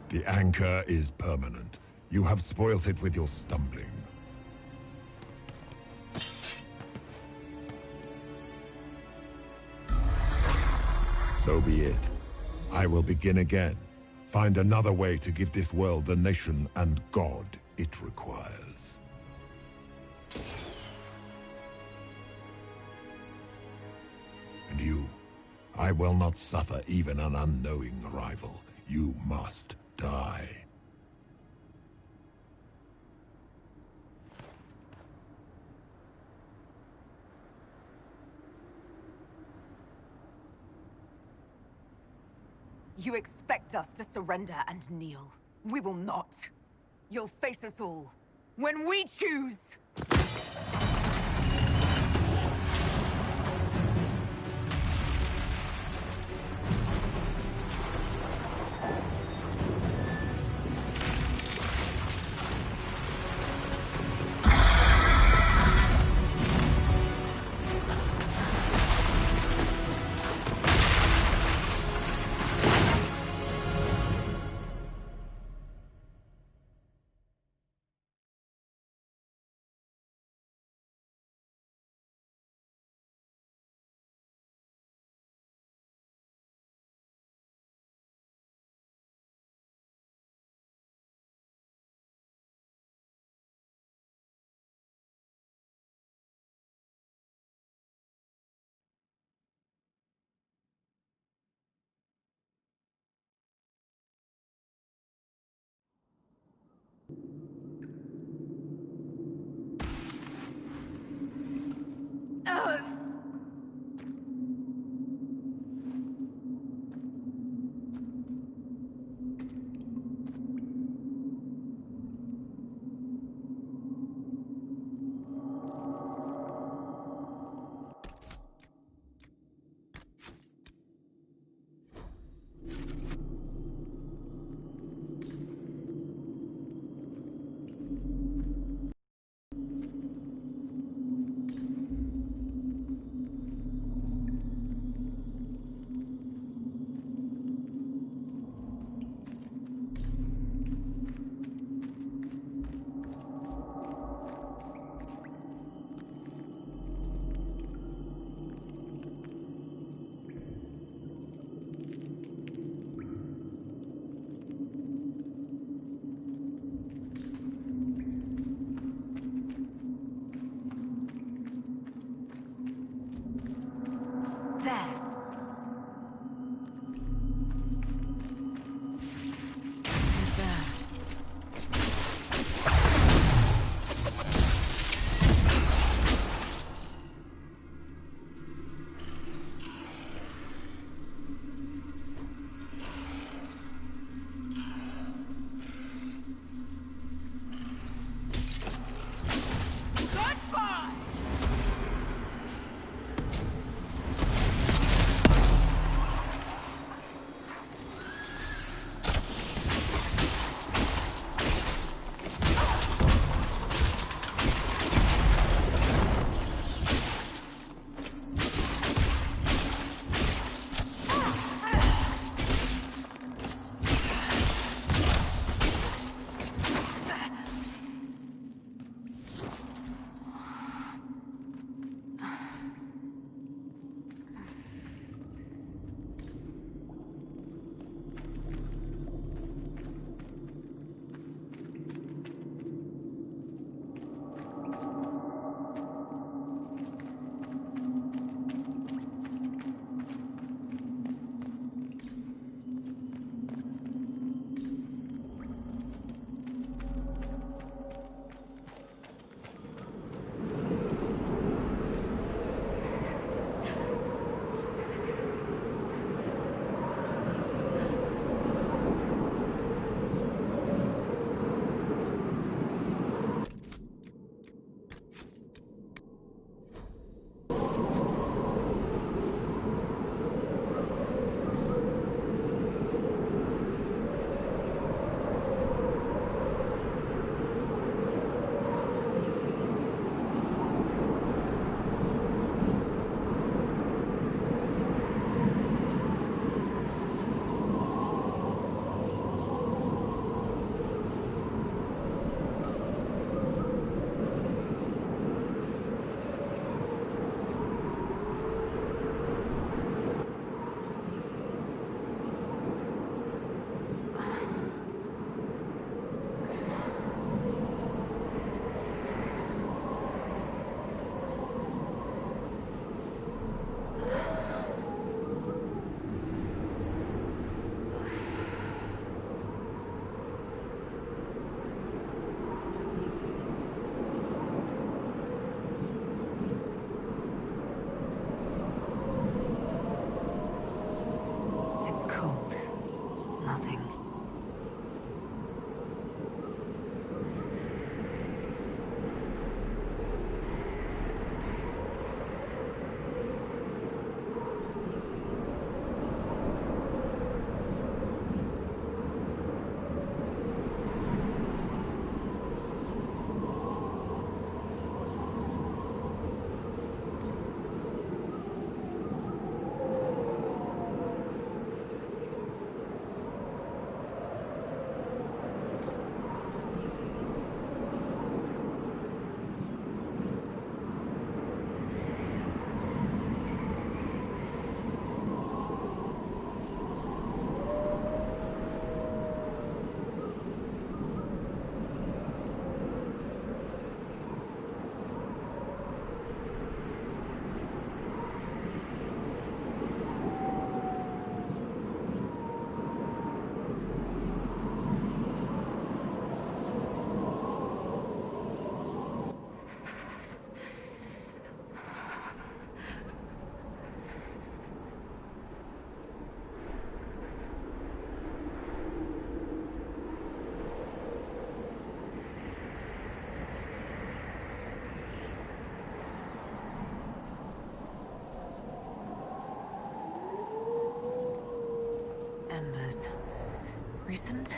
The anchor is permanent. You have spoilt it with your stumbling. So be it. I will begin again. Find another way to give this world the nation and God it requires. And you, I will not suffer even an unknowing rival. You must die. You expect us to surrender and kneel. We will not. You'll face us all. When we choose! Recent?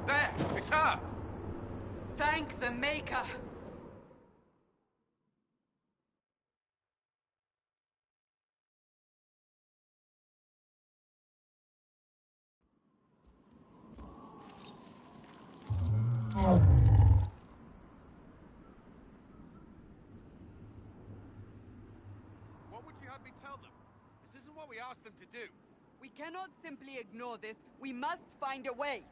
There! It's her! Thank the Maker! What would you have me tell them? This isn't what we asked them to do. We cannot simply ignore this. We must find a way.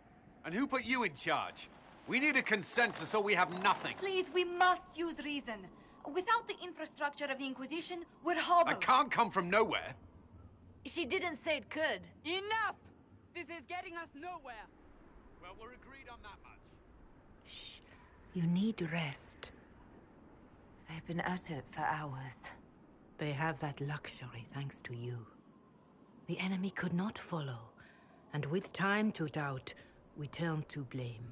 And who put you in charge? We need a consensus or we have nothing. Please, we must use reason. Without the infrastructure of the Inquisition, we're hobbled. I can't come from nowhere. She didn't say it could. Enough! This is getting us nowhere. Well, we're agreed on that much. Shh. You need rest. They've been at it for hours. They have that luxury thanks to you. The enemy could not follow, and with time to doubt, we turn to blame.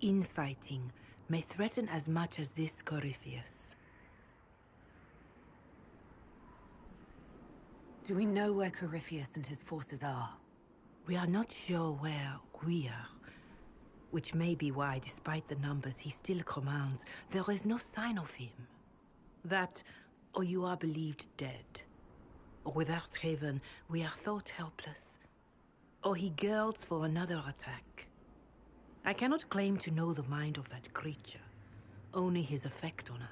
Infighting may threaten as much as this Corypheus. Do we know where Corypheus and his forces are? We are not sure where we are, which may be why, despite the numbers he still commands, there is no sign of him. That, or you are believed dead. Or without Haven, we are thought helpless. Or he girds for another attack. I cannot claim to know the mind of that creature, only his effect on us.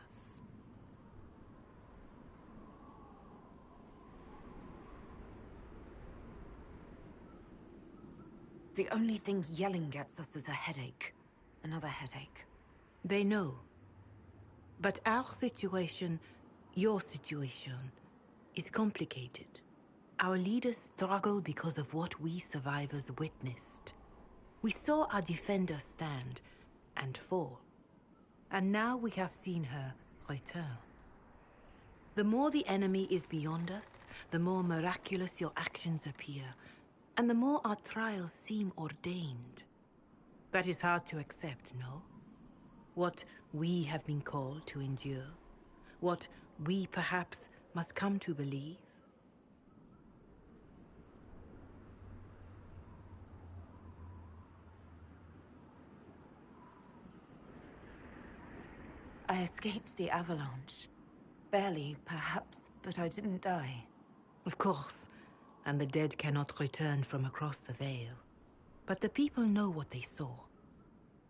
The only thing yelling gets us is a headache. Another headache. They know. But our situation, your situation, is complicated. Our leaders struggle because of what we survivors witnessed. We saw our defenders stand and fall. And now we have seen her return. The more the enemy is beyond us, the more miraculous your actions appear, and the more our trials seem ordained. That is hard to accept, no? What we have been called to endure, what we perhaps must come to believe. I escaped the avalanche. Barely, perhaps, but I didn't die. Of course, and the dead cannot return from across the veil. But the people know what they saw.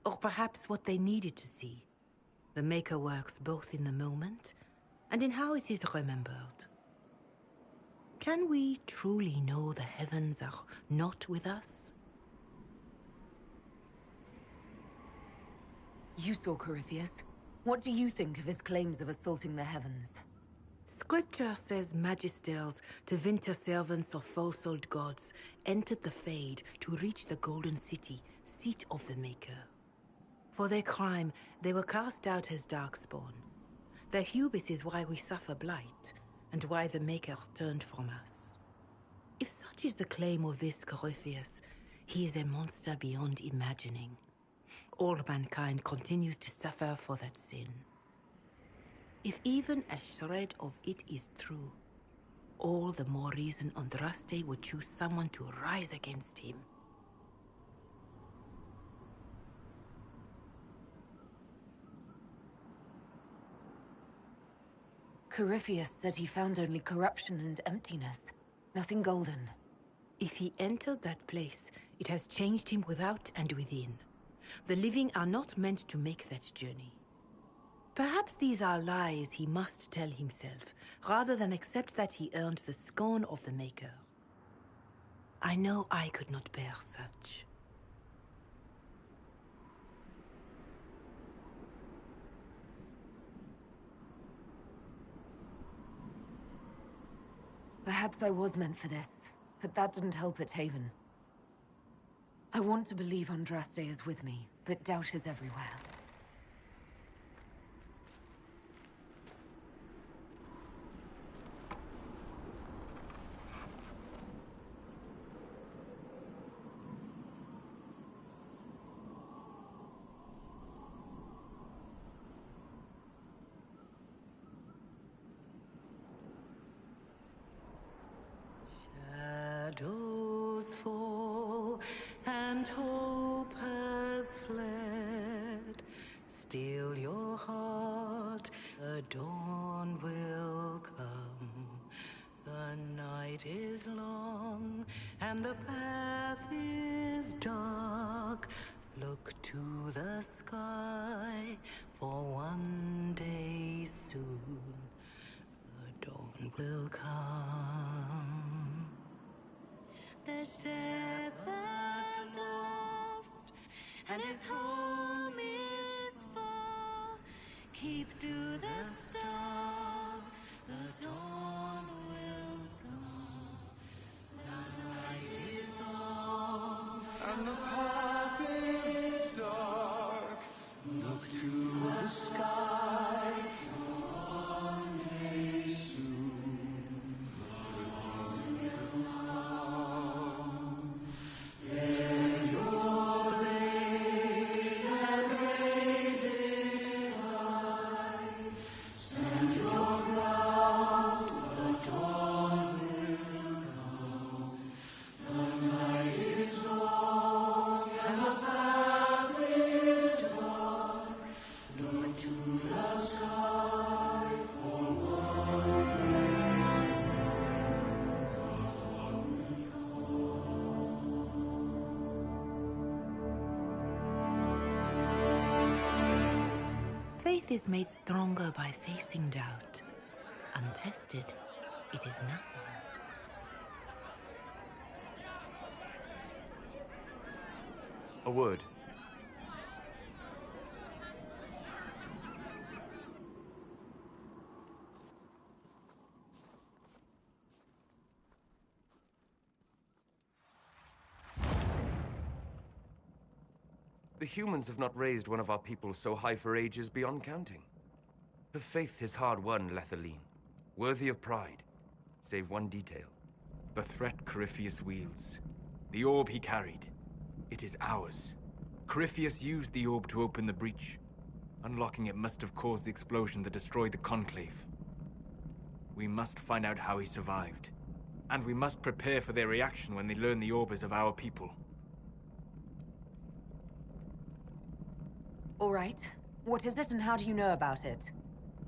Or perhaps what they needed to see. The Maker works both in the moment and in how it is remembered. Can we truly know the heavens are not with us? You saw Corypheus. What do you think of his claims of assaulting the heavens? Scripture says magisters to winter servants of false-old gods entered the Fade to reach the Golden City, seat of the Maker. For their crime, they were cast out as Darkspawn. Their hubris is why we suffer blight, and why the Maker turned from us. If such is the claim of this Corypheus, he is a monster beyond imagining. All mankind continues to suffer for that sin. If even a shred of it is true, all the more reason Andraste would choose someone to rise against him. Corypheus said he found only corruption and emptiness. Nothing golden. If he entered that place, it has changed him without and within. The living are not meant to make that journey. Perhaps these are lies he must tell himself, rather than accept that he earned the scorn of the Maker. I know I could not bear such. Perhaps I was meant for this, but that didn't help at Haven. I want to believe Andraste is with me, but doubt is everywhere. Shadows fall and hope has fled. Still your heart, the dawn will come. The night is long and the path is dark. Look to the sky, for one day soon the dawn will come. The shepherd's lost, and his home is far. Keep to the stars, the dawn will come. The night is long, and the path is dark. Look to the sky, for one day soon the dawn will come. Bear your blade and raise it high. Stand your ground, the dawn will come. The night is long and the path is dark. Look to the sky, for one day soon the dawn will come. Faith is made stronger by facing doubt. Untested, it is nothing. A word. The humans have not raised one of our people so high for ages beyond counting. Her faith is hard-won, Lethaline. Worthy of pride, save one detail. The threat Corypheus wields. The orb he carried. It is ours. Corypheus used the orb to open the breach. Unlocking it must have caused the explosion that destroyed the Conclave. We must find out how he survived. And we must prepare for their reaction when they learn the orb is of our people. All right. What is it and how do you know about it?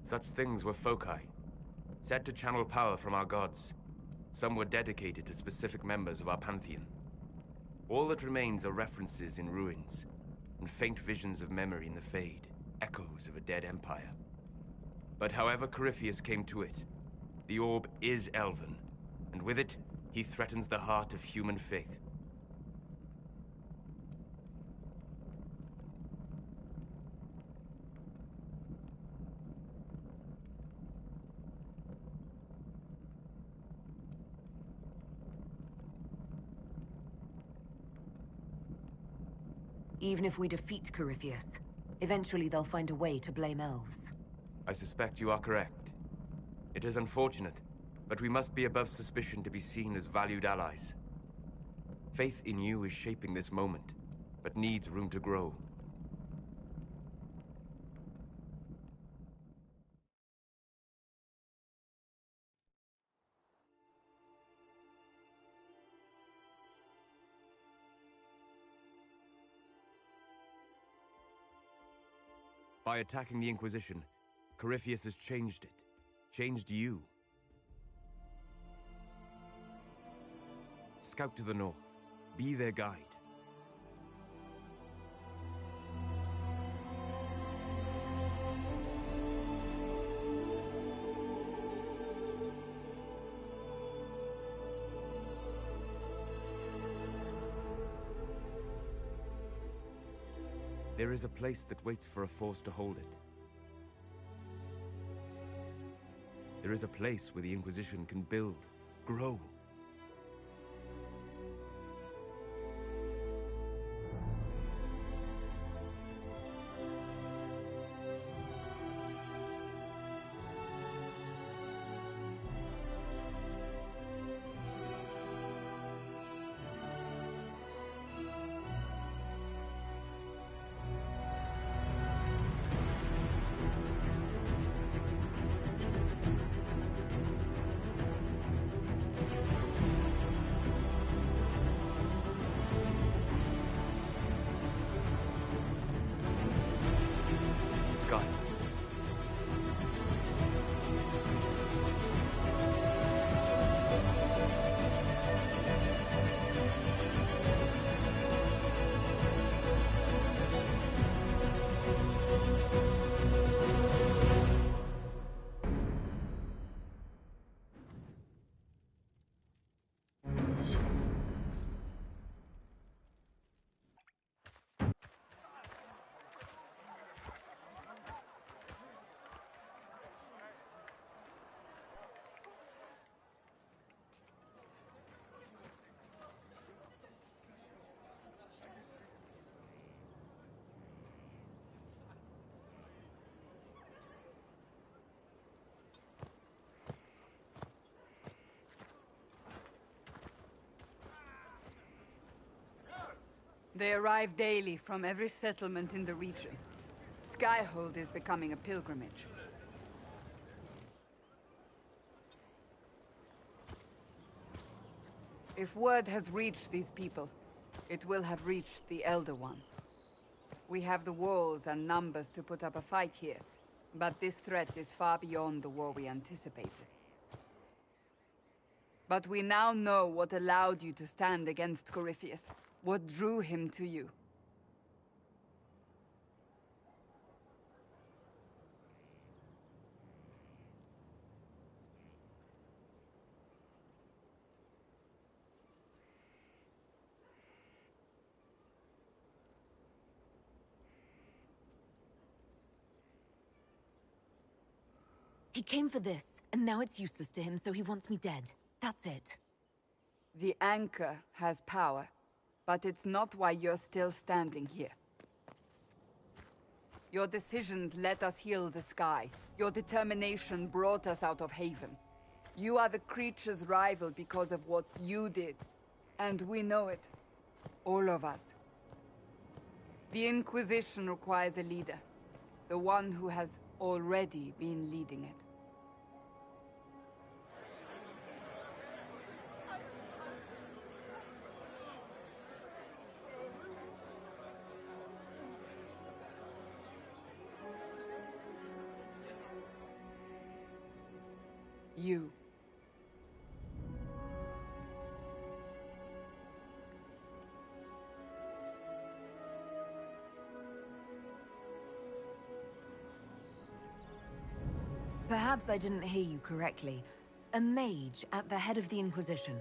Such things were foci, said to channel power from our gods. Some were dedicated to specific members of our pantheon. All that remains are references in ruins, and faint visions of memory in the Fade, echoes of a dead empire. But however Corypheus came to it, the orb is elven, and with it, he threatens the heart of human faith. Even if we defeat Corypheus, eventually they'll find a way to blame elves. I suspect you are correct. It is unfortunate, but we must be above suspicion to be seen as valued allies. Faith in you is shaping this moment, but needs room to grow. By attacking the Inquisition, Corypheus has changed it. Changed you. Scout to the north. Be their guide. There is a place that waits for a force to hold it. There is a place where the Inquisition can build, grow. Sky. They arrive daily from every settlement in the region. Skyhold is becoming a pilgrimage. If word has reached these people, it will have reached the Elder One. We have the walls and numbers to put up a fight here, but this threat is far beyond the war we anticipated. But we now know what allowed you to stand against Corypheus, what drew him to you. He came for this, and now it's useless to him, so he wants me dead. That's it. The Anchor has power, but it's not why you're still standing here. Your decisions let us heal the sky. Your determination brought us out of Haven. You are the creature's rival because of what you did. And we know it. All of us. The Inquisition requires a leader. The one who has already been leading it. You. Perhaps I didn't hear you correctly. A mage at the head of the Inquisition.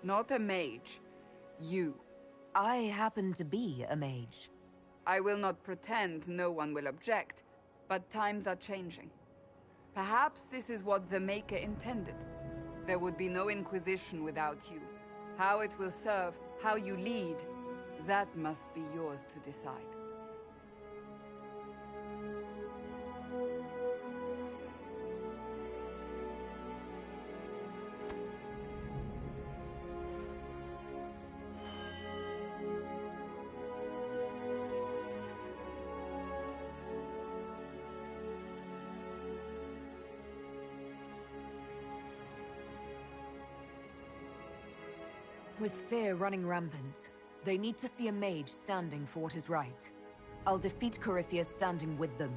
Not a mage. You. I happen to be a mage. I will not pretend no one will object, but times are changing. Perhaps this is what the Maker intended. There would be no Inquisition without you. How it will serve, how you lead, that must be yours to decide. With fear running rampant, they need to see a mage standing for what is right. I'll defeat Corypheus standing with them,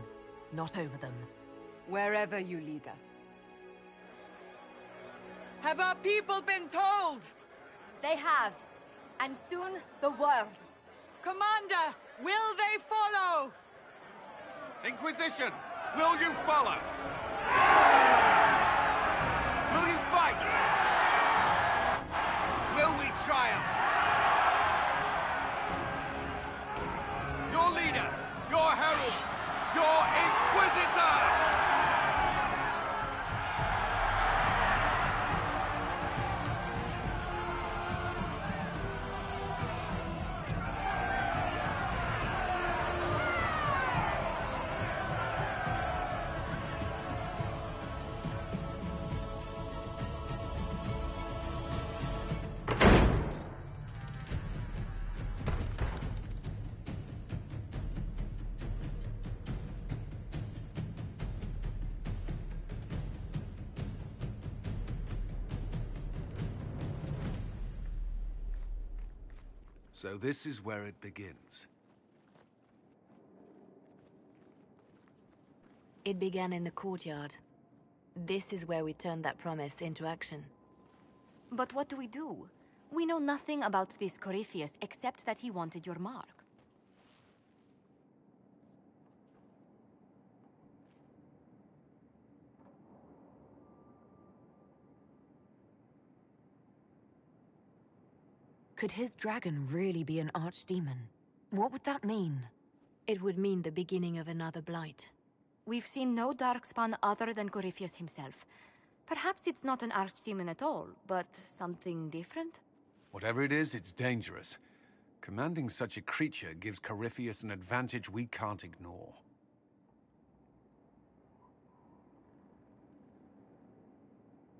not over them. Wherever you lead us. Have our people been told? They have. And soon, the world. Commander, will they follow? Inquisition, will you follow? Will you fight? Will we triumph? Your leader, your herald, your Inquisitor! So this is where it begins. It began in the courtyard. This is where we turned that promise into action. But what do we do? We know nothing about this Corypheus except that he wanted your mark. Could his dragon really be an archdemon? What would that mean? It would mean the beginning of another blight. We've seen no darkspawn other than Corypheus himself. Perhaps it's not an archdemon at all, but something different? Whatever it is, it's dangerous. Commanding such a creature gives Corypheus an advantage we can't ignore.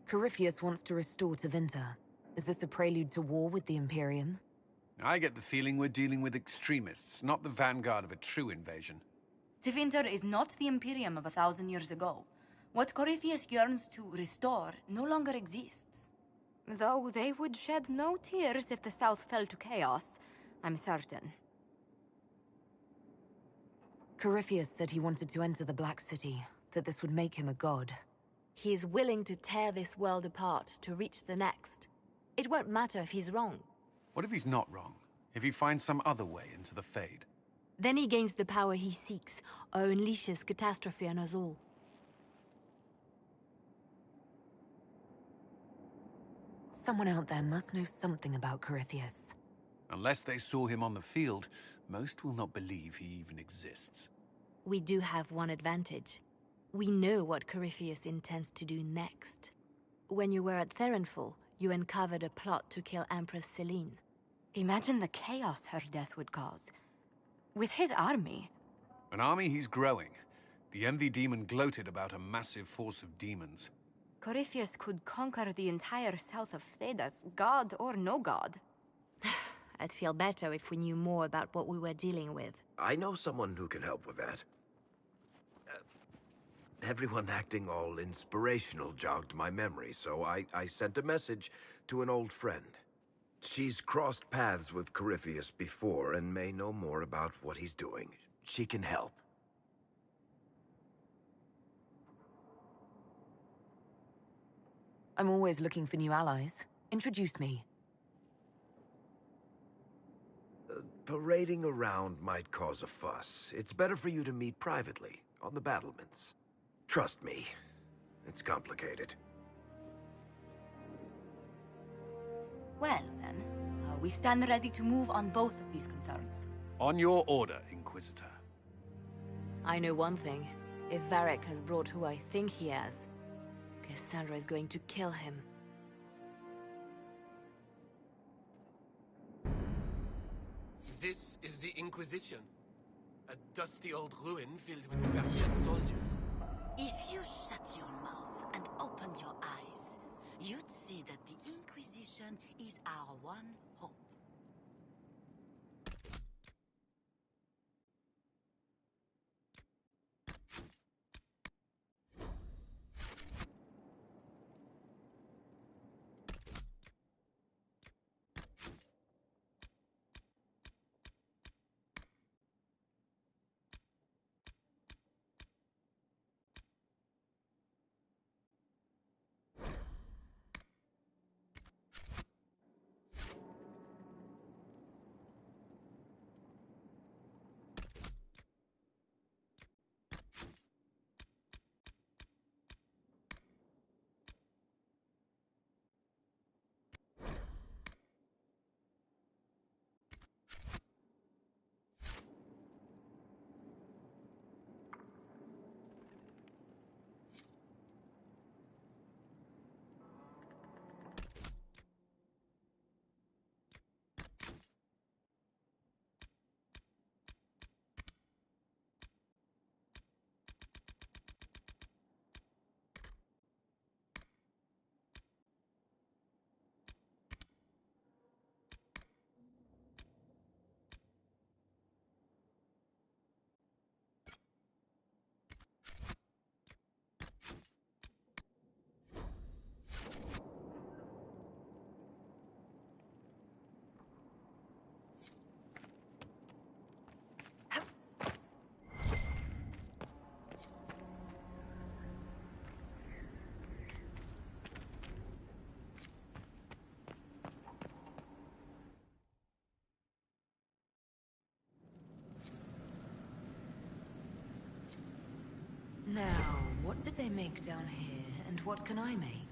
Corypheus wants to restore Tevinter. Is this a prelude to war with the Imperium? I get the feeling we're dealing with extremists, not the vanguard of a true invasion. Tevinter is not the Imperium of 1,000 years ago. What Corypheus yearns to restore no longer exists. Though they would shed no tears if the South fell to chaos, I'm certain. Corypheus said he wanted to enter the Black City, that this would make him a god. He is willing to tear this world apart to reach the next. It won't matter if he's wrong. What if he's not wrong? If he finds some other way into the Fade? Then he gains the power he seeks, or unleashes catastrophe on us all. Someone out there must know something about Corypheus. Unless they saw him on the field, most will not believe he even exists. We do have one advantage. We know what Corypheus intends to do next. When you were at Therenfall, you uncovered a plot to kill Empress Celine. Imagine the chaos her death would cause. With his army... An army he's growing. The Envy Demon gloated about a massive force of demons. Corypheus could conquer the entire south of Thedas, god or no god. I'd feel better if we knew more about what we were dealing with. I know someone who can help with that. Everyone acting all inspirational jogged my memory, so I sent a message to an old friend. She's crossed paths with Corypheus before and may know more about what he's doing. She can help. I'm always looking for new allies. Introduce me. Parading around might cause a fuss. It's better for you to meet privately, on the battlements. Trust me, it's complicated. Well, then, we stand ready to move on both of these concerns. On your order, Inquisitor. I know one thing. If Varric has brought who I think he has, Cassandra is going to kill him. This is the Inquisition. A dusty old ruin filled with barbarian soldiers. If you shut your mouth and open your eyes, you'd see that the Inquisition is our one hope. Now, what did they make down here, and what can I make?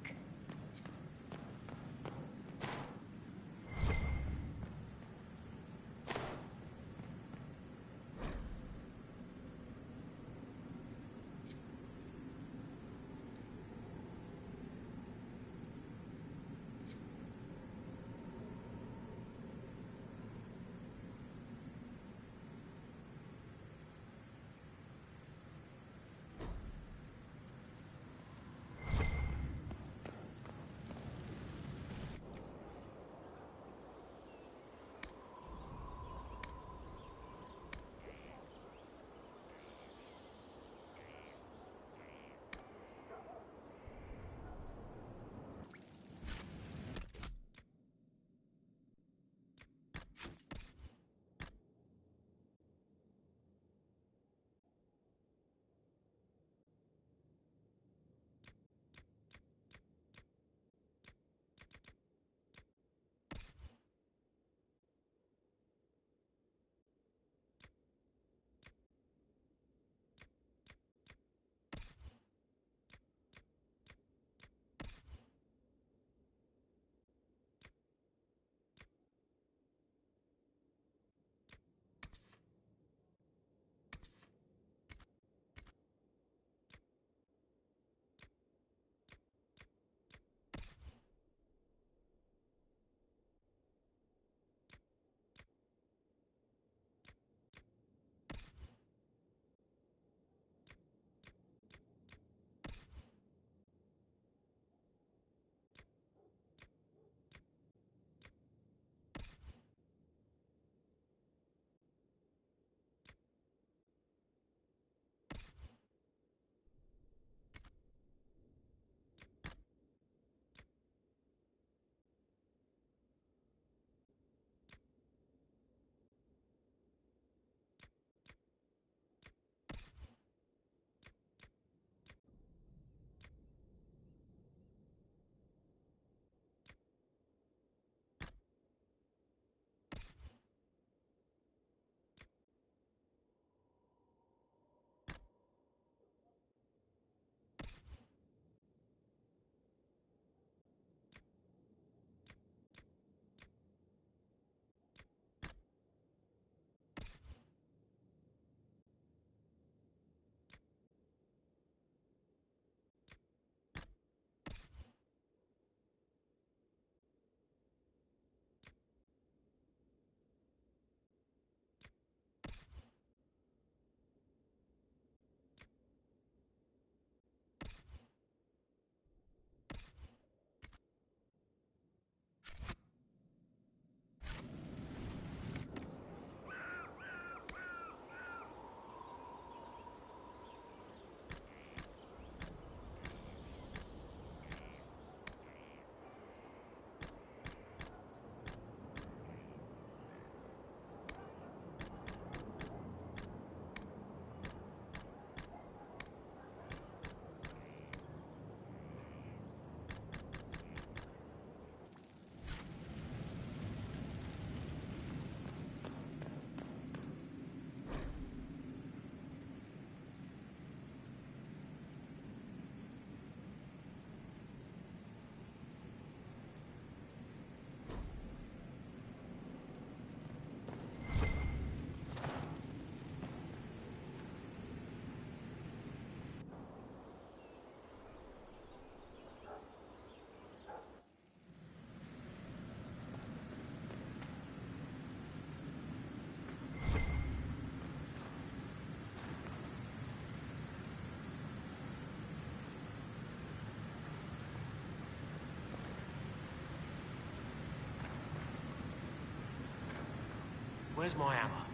Where's my hammer?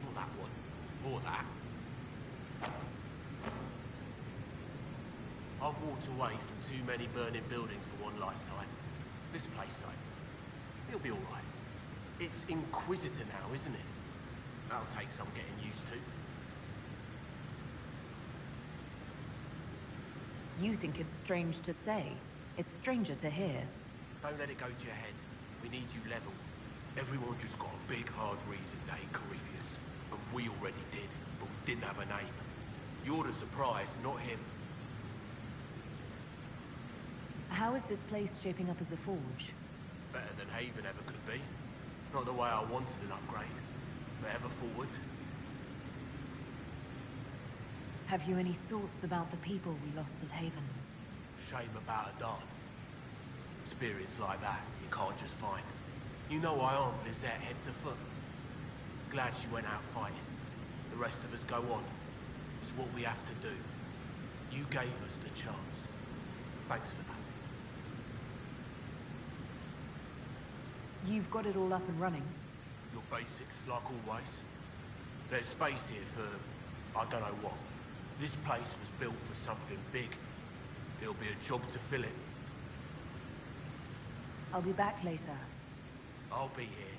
Not that one. Or that. I've walked away from too many burning buildings for one lifetime. This place, though, it'll be all right. It's Inquisitor now, isn't it? That'll take some getting used to. You think it's strange to say. It's stranger to hear. Don't let it go to your head. We need you level. Everyone just got a big, hard reason to hate Corypheus. And we already did, but we didn't have a name. You're the surprise, not him. How is this place shaping up as a forge? Better than Haven ever could be. Not the way I wanted an upgrade, but ever forward. Have you any thoughts about the people we lost at Haven? Shame about Adon. Experience like that, you can't just find. You know I armed Lizette head to foot. Glad she went out fighting. The rest of us go on. It's what we have to do. You gave us the chance. Thanks for that. You've got it all up and running. Your basics, like always. There's space here for... I don't know what. This place was built for something big. It'll be a job to fill it. I'll be back later. I'll be here.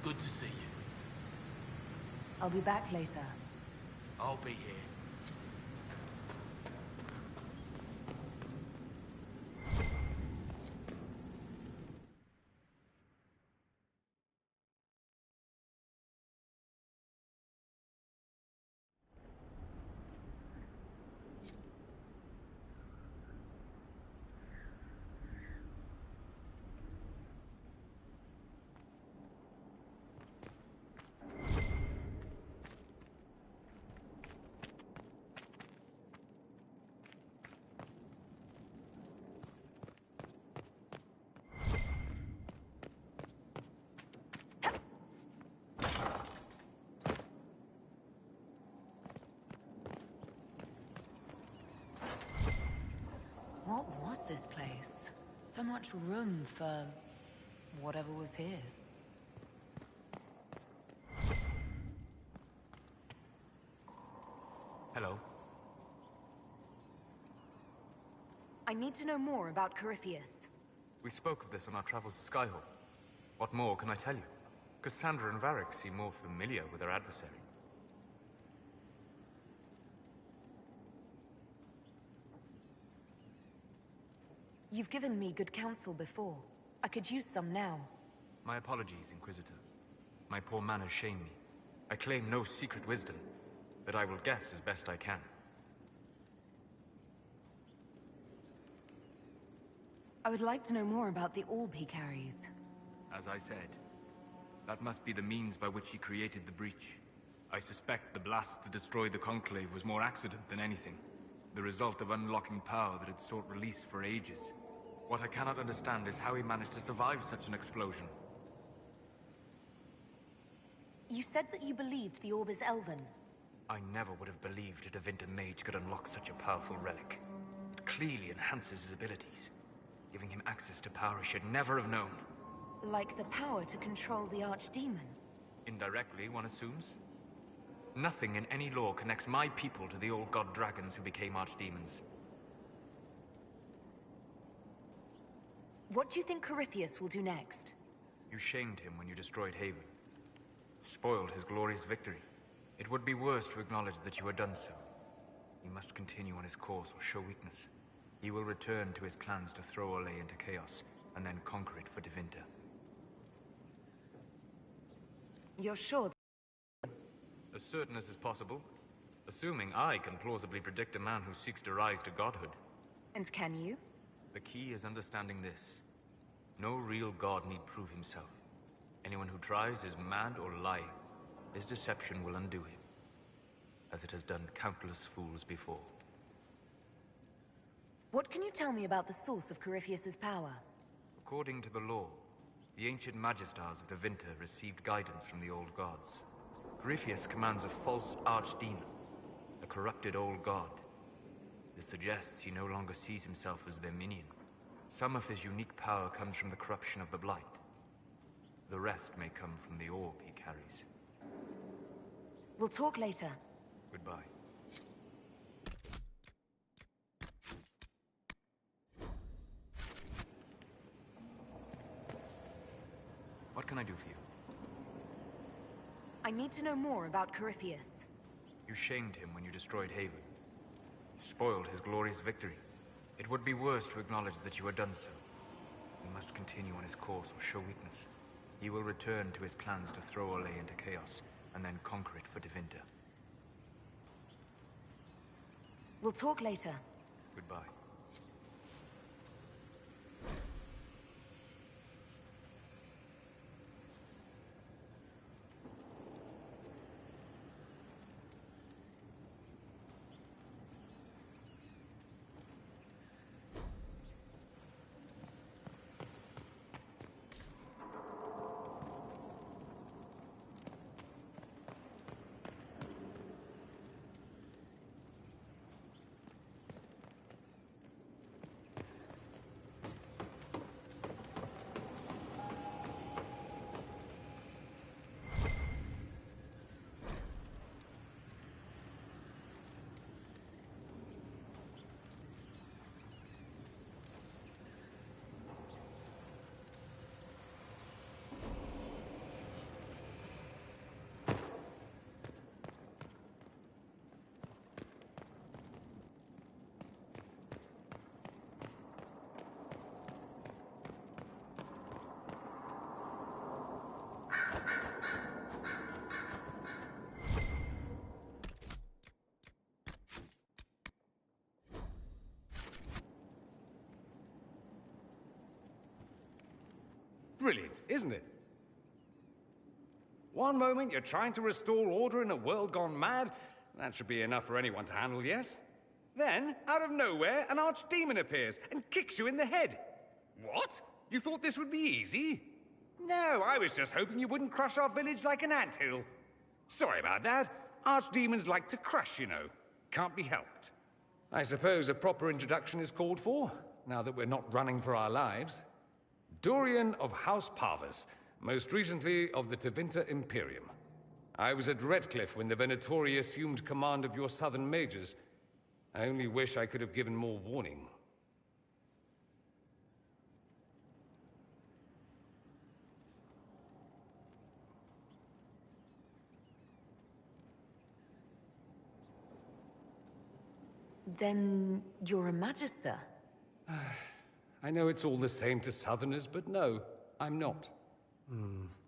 Good to see you. I'll be back later. I'll be here. What was this place? So much room for whatever was here. Hello. I need to know more about Corypheus. We spoke of this on our travels to Skyhawk. What more can I tell you? Cassandra and Varric seem more familiar with their adversary. You've given me good counsel before. I could use some now. My apologies, Inquisitor. My poor manners shame me. I claim no secret wisdom, but I will guess as best I can. I would like to know more about the orb he carries. As I said, that must be the means by which he created the breach. I suspect the blast that destroyed the Conclave was more accident than anything. The result of unlocking power that had sought release for ages. What I cannot understand is how he managed to survive such an explosion. You said that you believed the orb is elven. I never would have believed a Devinter mage could unlock such a powerful relic. It clearly enhances his abilities, giving him access to power he should never have known. Like the power to control the Archdemon? Indirectly, one assumes. Nothing in any law connects my people to the old god dragons who became archdemons. What do you think Corypheus will do next? You shamed him when you destroyed Haven. Spoiled his glorious victory. It would be worse to acknowledge that you had done so. He must continue on his course or show weakness. He will return to his plans to throw Olay into chaos, and then conquer it for Devinter. You're sure? As certain as is possible. Assuming I can plausibly predict a man who seeks to rise to godhood. And can you? The key is understanding this. No real god need prove himself. Anyone who tries is mad or lying. His deception will undo him, as it has done countless fools before. What can you tell me about the source of Corypheus's power? According to the law, the ancient Magistars of Devinter received guidance from the old gods. Corypheus commands a false archdemon, a corrupted old god. This suggests he no longer sees himself as their minion. Some of his unique power comes from the corruption of the Blight. The rest may come from the orb he carries. We'll talk later. Goodbye. What can I do for you? I need to know more about Corypheus. You shamed him when you destroyed Haven. Spoiled his glorious victory. It would be worse to acknowledge that you had done so. He must continue on his course or show weakness. He will return to his plans to throw Olay into chaos, and then conquer it for Devinter. We'll talk later. Goodbye. Brilliant, isn't it? One moment you're trying to restore order in a world gone mad. That should be enough for anyone to handle, yes? Then, out of nowhere, an archdemon appears and kicks you in the head. What? You thought this would be easy? No, I was just hoping you wouldn't crush our village like an anthill. Sorry about that. Archdemons like to crush, you know. Can't be helped. I suppose a proper introduction is called for, now that we're not running for our lives. Dorian of House Parvis, most recently of the Tevinter Imperium. I was at Redcliffe when the Venatori assumed command of your southern mages. I only wish I could have given more warning. Then you're a Magister? I know it's all the same to Southerners, but no, I'm not.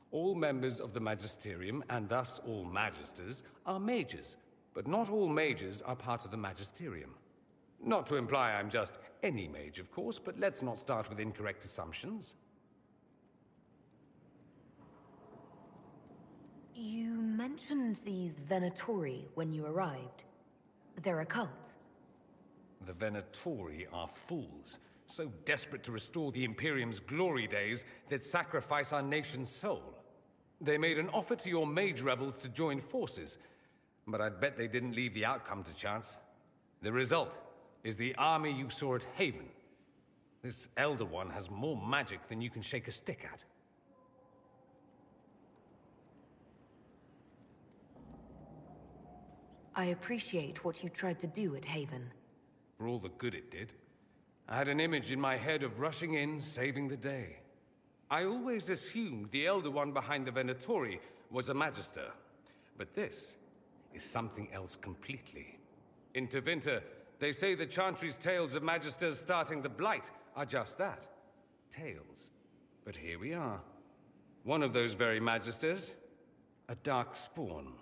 All members of the Magisterium, and thus all Magisters, are mages, but not all mages are part of the Magisterium. Not to imply I'm just any mage, of course, but let's not start with incorrect assumptions. You mentioned these Venatori when you arrived. They're a cult. The Venatori are fools, so desperate to restore the Imperium's glory days that sacrifice our nation's soul. They made an offer to your mage rebels to join forces, but I'd bet they didn't leave the outcome to chance. The result is the army you saw at Haven. This Elder One has more magic than you can shake a stick at. I appreciate what you tried to do at Haven. For all the good it did. I had an image in my head of rushing in, saving the day. I always assumed the Elder One behind the Venatori was a Magister. But this is something else completely. In Tevinter, they say the Chantry's tales of Magisters starting the Blight are just that. Tales. But here we are. One of those very Magisters, a dark spawn.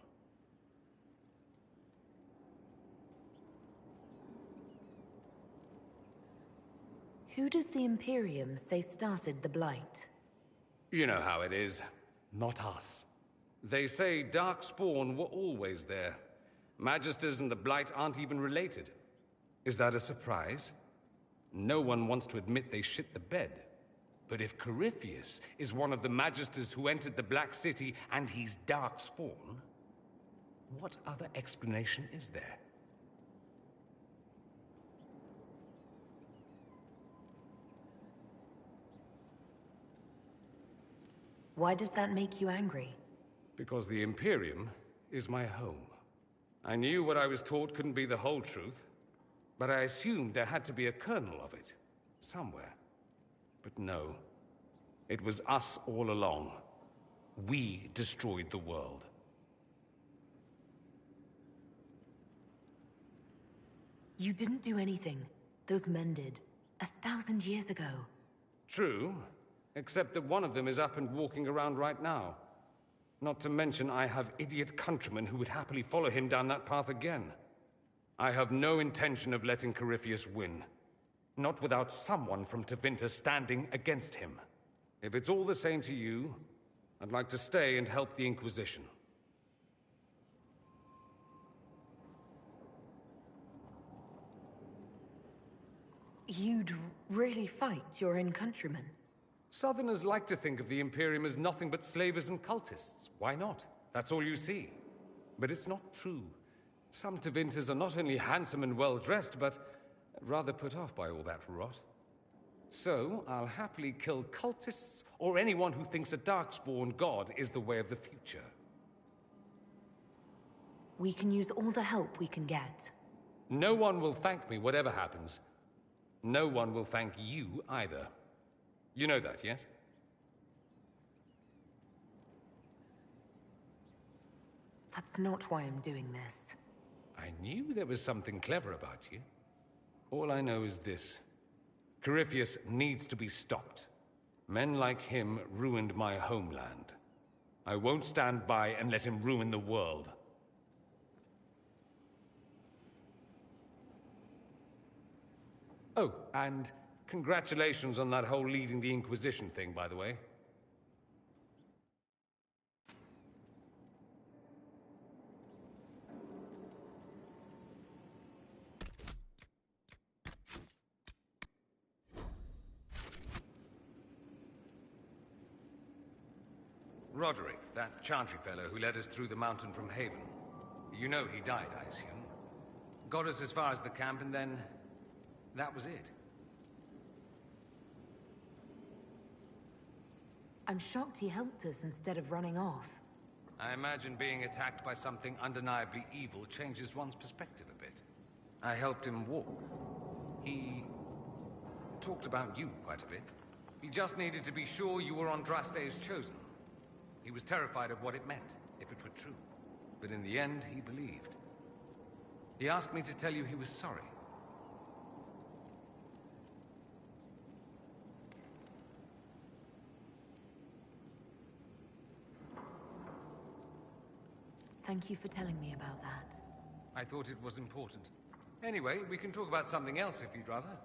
Who does the Imperium say started the Blight? You know how it is. Not us. They say Darkspawn were always there. Magisters and the Blight aren't even related. Is that a surprise? No one wants to admit they shit the bed. But if Corypheus is one of the Magisters who entered the Black City and he's Darkspawn, what other explanation is there? Why does that make you angry? Because the Imperium is my home. I knew what I was taught couldn't be the whole truth, but I assumed there had to be a kernel of it, somewhere. But no, it was us all along. We destroyed the world. You didn't do anything. Those men did. 1,000 years ago. True. Except that one of them is up and walking around right now. Not to mention I have idiot countrymen who would happily follow him down that path again. I have no intention of letting Corypheus win. Not without someone from Tevinter standing against him. If it's all the same to you, I'd like to stay and help the Inquisition. You'd really fight your own countrymen? Southerners like to think of the Imperium as nothing but slavers and cultists. Why not? That's all you see. But it's not true. Some Tevinters are not only handsome and well-dressed, but rather put off by all that rot. So, I'll happily kill cultists or anyone who thinks a Darkspawn god is the way of the future. We can use all the help we can get. No one will thank me, whatever happens. No one will thank you, either. You know that, yes? That's not why I'm doing this. I knew there was something clever about you. All I know is this. Corypheus needs to be stopped. Men like him ruined my homeland. I won't stand by and let him ruin the world. Oh, and congratulations on that whole leading the Inquisition thing, by the way. Roderick, that Chantry fellow who led us through the mountain from Haven. You know he died, I assume. Got us as far as the camp, and then... that was it. I'm shocked he helped us instead of running off. I imagine being attacked by something undeniably evil changes one's perspective a bit. I helped him walk. He... talked about you quite a bit. He just needed to be sure you were Andraste's chosen. He was terrified of what it meant, if it were true. But in the end, he believed. He asked me to tell you he was sorry. Thank you for telling me about that. I thought it was important. Anyway, we can talk about something else if you'd rather.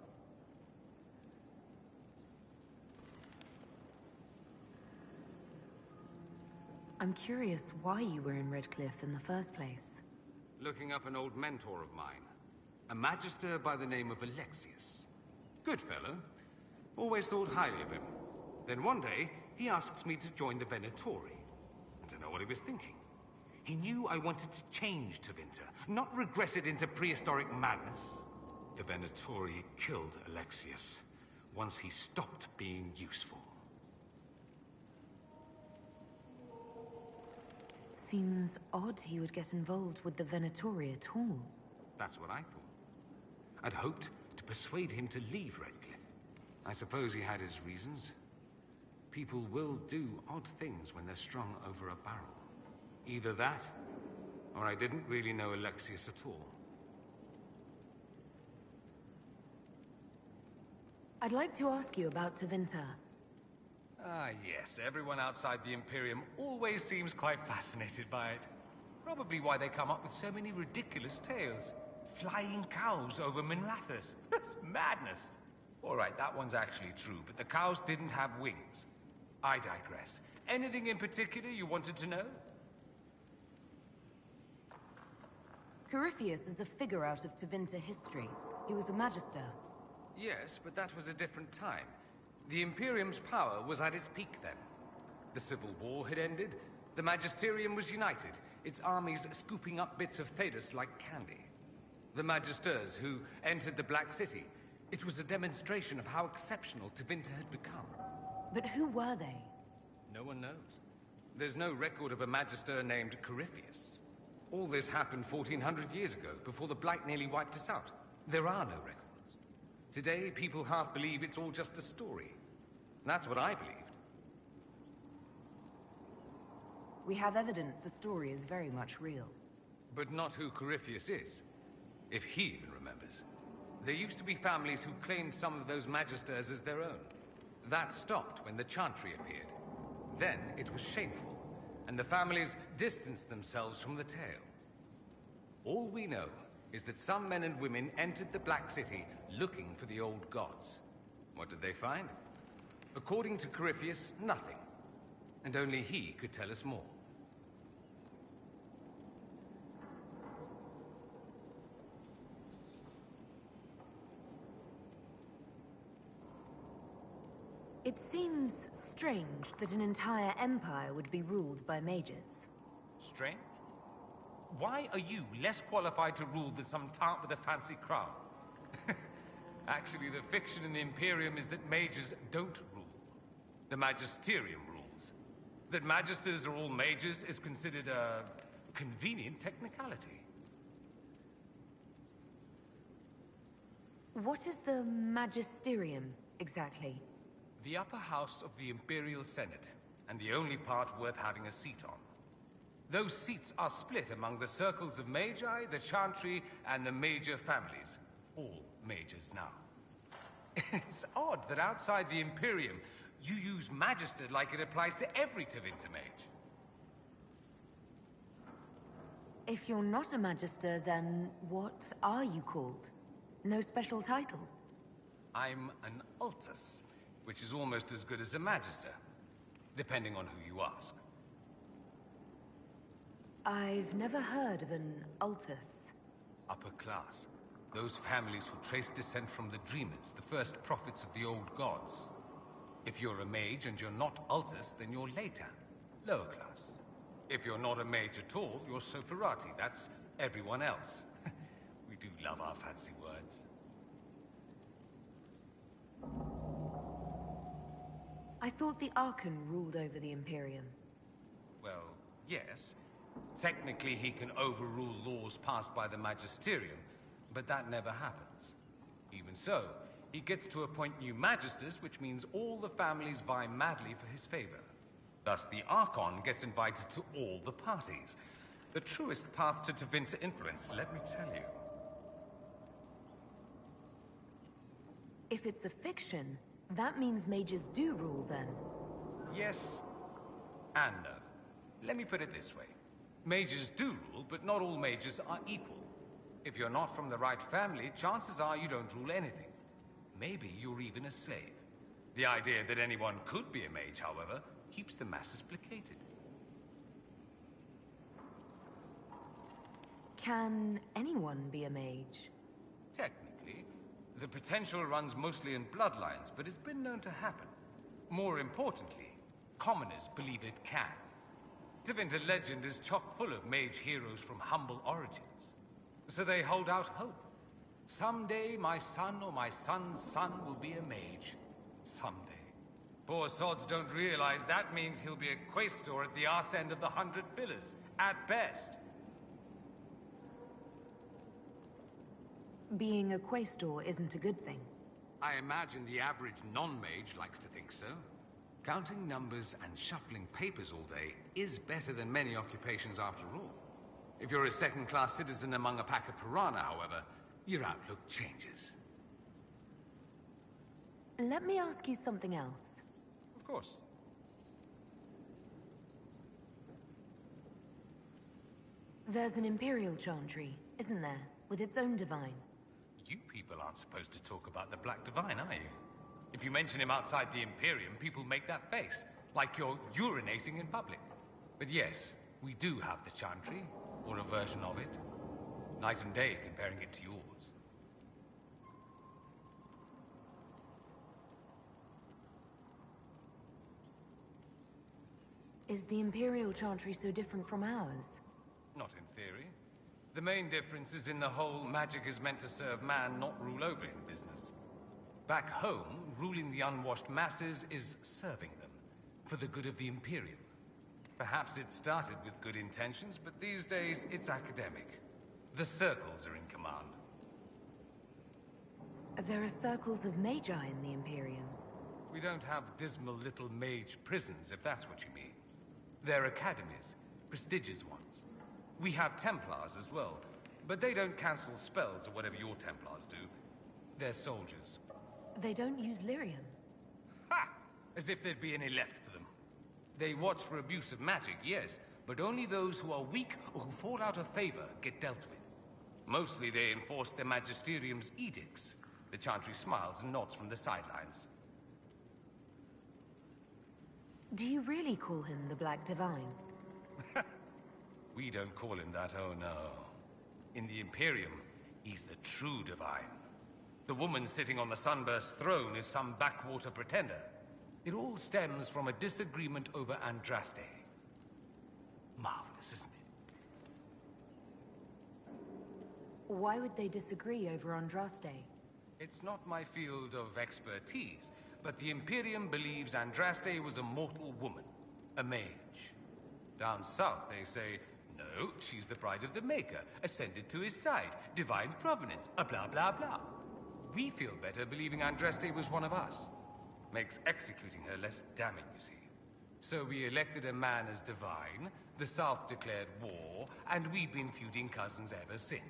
I'm curious why you were in Redcliffe in the first place. Looking up an old mentor of mine. A magister by the name of Alexius. Good fellow. Always thought highly of him. Then one day, he asks me to join the Venatori. I don't know what he was thinking. He knew I wanted to change Tevinter, not regress it into prehistoric madness. The Venatori killed Alexius once he stopped being useful. Seems odd he would get involved with the Venatori at all. That's what I thought. I'd hoped to persuade him to leave Redcliffe. I suppose he had his reasons. People will do odd things when they're strung over a barrel. Either that, or I didn't really know Alexius at all. I'd like to ask you about Tevinter. Ah, yes. Everyone outside the Imperium always seems quite fascinated by it. Probably why they come up with so many ridiculous tales. Flying cows over Minrathous. That's madness. All right, that one's actually true, but the cows didn't have wings. I digress. Anything in particular you wanted to know? Corypheus is a figure out of Tevinter history. He was a magister. Yes, but that was a different time. The Imperium's power was at its peak then. The Civil War had ended. The Magisterium was united, its armies scooping up bits of Thedas like candy. The Magisters who entered the Black City. It was a demonstration of how exceptional Tevinter had become. But who were they? No one knows. There's no record of a Magister named Corypheus. All this happened 1400 years ago, before the Blight nearly wiped us out. There are no records. Today, people half believe it's all just a story. That's what I believed. We have evidence the story is very much real. But not who Corypheus is. If he even remembers. There used to be families who claimed some of those Magisters as their own. That stopped when the Chantry appeared. Then it was shameful, and the families distanced themselves from the tale. All we know is that some men and women entered the Black City looking for the old gods. What did they find? According to Corypheus, nothing. And only he could tell us more. It seems strange that an entire empire would be ruled by mages. Strange? Why are you less qualified to rule than some tart with a fancy crown? Actually, the fiction in the Imperium is that mages don't rule. The Magisterium rules. That magisters are all mages is considered a convenient technicality. What is the Magisterium, exactly? The upper house of the Imperial Senate, and the only part worth having a seat on. Those seats are split among the circles of Magi, the Chantry, and the major families. All mages now. It's odd that outside the Imperium, you use Magister like it applies to every Tevinter mage. If you're not a Magister, then what are you called? No special title? I'm an Altus, which is almost as good as a Magister, depending on who you ask. I've never heard of an Altus. Upper class. Those families who trace descent from the Dreamers, the first prophets of the old gods. If you're a mage and you're not Altus, then you're Laetan. Lower class. If you're not a mage at all, you're soperati. That's everyone else. We do love our fancy words. I thought the Archon ruled over the Imperium. Well, yes. Technically, he can overrule laws passed by the Magisterium, but that never happens. Even so, he gets to appoint new Magisters, which means all the families vie madly for his favor. Thus, the Archon gets invited to all the parties. The truest path to Tevinter influence, let me tell you. If it's a fiction, that means mages do rule then. Yes and no. Let me put it this way. Mages do rule, but not all mages are equal. If you're not from the right family, chances are you don't rule anything. Maybe you're even a slave. The idea that anyone could be a mage, however, keeps the masses placated. Can anyone be a mage? Technically. The potential runs mostly in bloodlines, but it's been known to happen. More importantly, commoners believe it can. Tevinter legend is chock full of mage heroes from humble origins. So they hold out hope. Someday my son or my son's son will be a mage. Someday. Poor sods don't realize that means he'll be a quaestor at the arse end of the 100 Pillars, at best. Being a quaestor isn't a good thing. I imagine the average non-mage likes to think so. Counting numbers and shuffling papers all day is better than many occupations after all. If you're a second-class citizen among a pack of piranha, however, your outlook changes. Let me ask you something else. Of course. There's an Imperial Chantry, isn't there? With its own divine. You people aren't supposed to talk about the Black Divine, are you? If you mention him outside the Imperium, people make that face, like you're urinating in public. But yes, we do have the Chantry, or a version of it. Night and day comparing it to yours. Is the Imperial Chantry so different from ours? Not in theory. The main difference is in the whole magic is meant to serve man, not rule over him business. Back home, ruling the unwashed masses is serving them, for the good of the Imperium. Perhaps it started with good intentions, but these days it's academic. The circles are in command. There are circles of magi in the Imperium. We don't have dismal little mage prisons, if that's what you mean. They're academies, prestigious ones. We have Templars as well, but they don't cancel spells or whatever your Templars do. They're soldiers. They don't use lyrium. Ha! As if there'd be any left for them. They watch for abuse of magic, yes, but only those who are weak or who fall out of favor get dealt with. Mostly they enforce the Magisterium's edicts. The Chantry smiles and nods from the sidelines. Do you really call him the Black Divine? We don't call him that, oh no. In the Imperium, he's the true Divine. The woman sitting on the Sunburst throne is some backwater pretender. It all stems from a disagreement over Andraste. Marvelous, isn't it? Why would they disagree over Andraste? It's not my field of expertise, but the Imperium believes Andraste was a mortal woman, a mage. Down south, they say, no, she's the bride of the Maker, ascended to his side, divine provenance, a blah blah blah. We feel better believing Andraste was one of us. Makes executing her less damning, you see. So we elected a man as divine, the South declared war, and we've been feuding cousins ever since.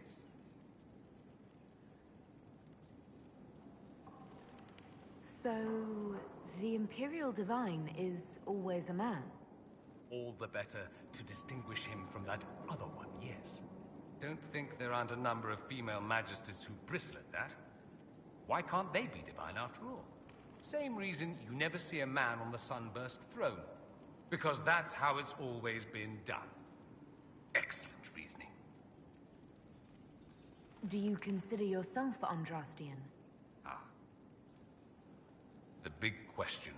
So, the Imperial Divine is always a man? All the better to distinguish him from that other one, yes. Don't think there aren't a number of female magisters who bristle at that. Why can't they be divine after all? Same reason you never see a man on the Sunburst throne. Because that's how it's always been done. Excellent reasoning. Do you consider yourself Andrastian? Ah. The big question.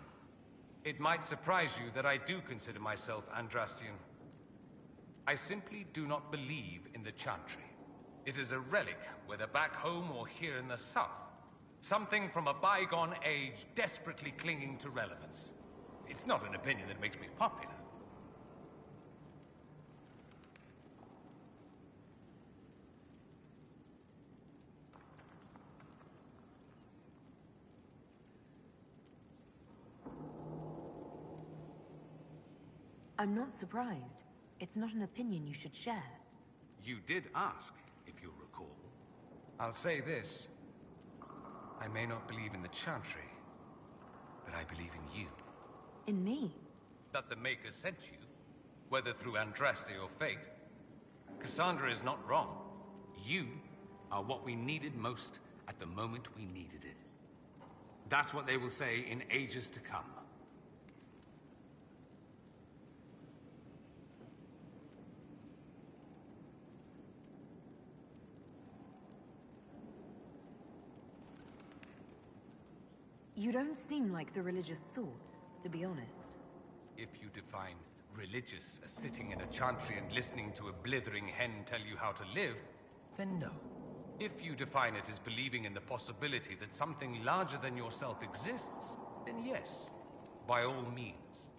It might surprise you that I do consider myself Andrastian. I simply do not believe in the Chantry. It is a relic, whether back home or here in the south. Something from a bygone age desperately clinging to relevance. It's not an opinion that makes me popular. I'm not surprised. It's not an opinion you should share. You did ask, if you'll recall. I'll say this. I may not believe in the Chantry, but I believe in you. In me? That the Maker sent you, whether through Andraste or fate. Cassandra is not wrong. You are what we needed most at the moment we needed it. That's what they will say in ages to come. You don't seem like the religious sort, to be honest. If you define religious as sitting in a chantry and listening to a blithering hen tell you how to live, then no. If you define it as believing in the possibility that something larger than yourself exists, then yes, by all means.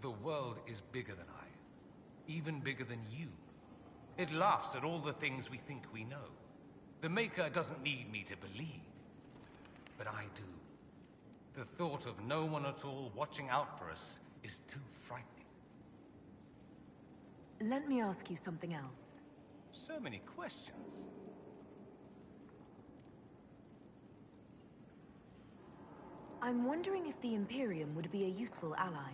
The world is bigger than I, even bigger than you. It laughs at all the things we think we know. The Maker doesn't need me to believe, but I do. The thought of no one at all watching out for us is too frightening. Let me ask you something else. So many questions. I'm wondering if the Imperium would be a useful ally.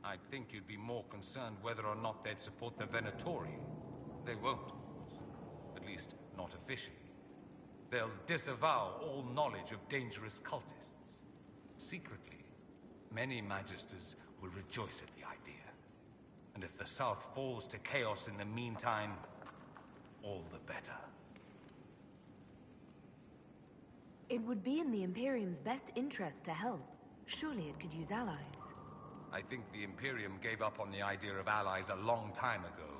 I'd think you'd be more concerned whether or not they'd support the Venatori. They won't, of course. At least, not officially. They'll disavow all knowledge of dangerous cultists. Secretly, many Magisters will rejoice at the idea. And if the South falls to chaos in the meantime, all the better. It would be in the Imperium's best interest to help. Surely it could use allies. I think the Imperium gave up on the idea of allies a long time ago.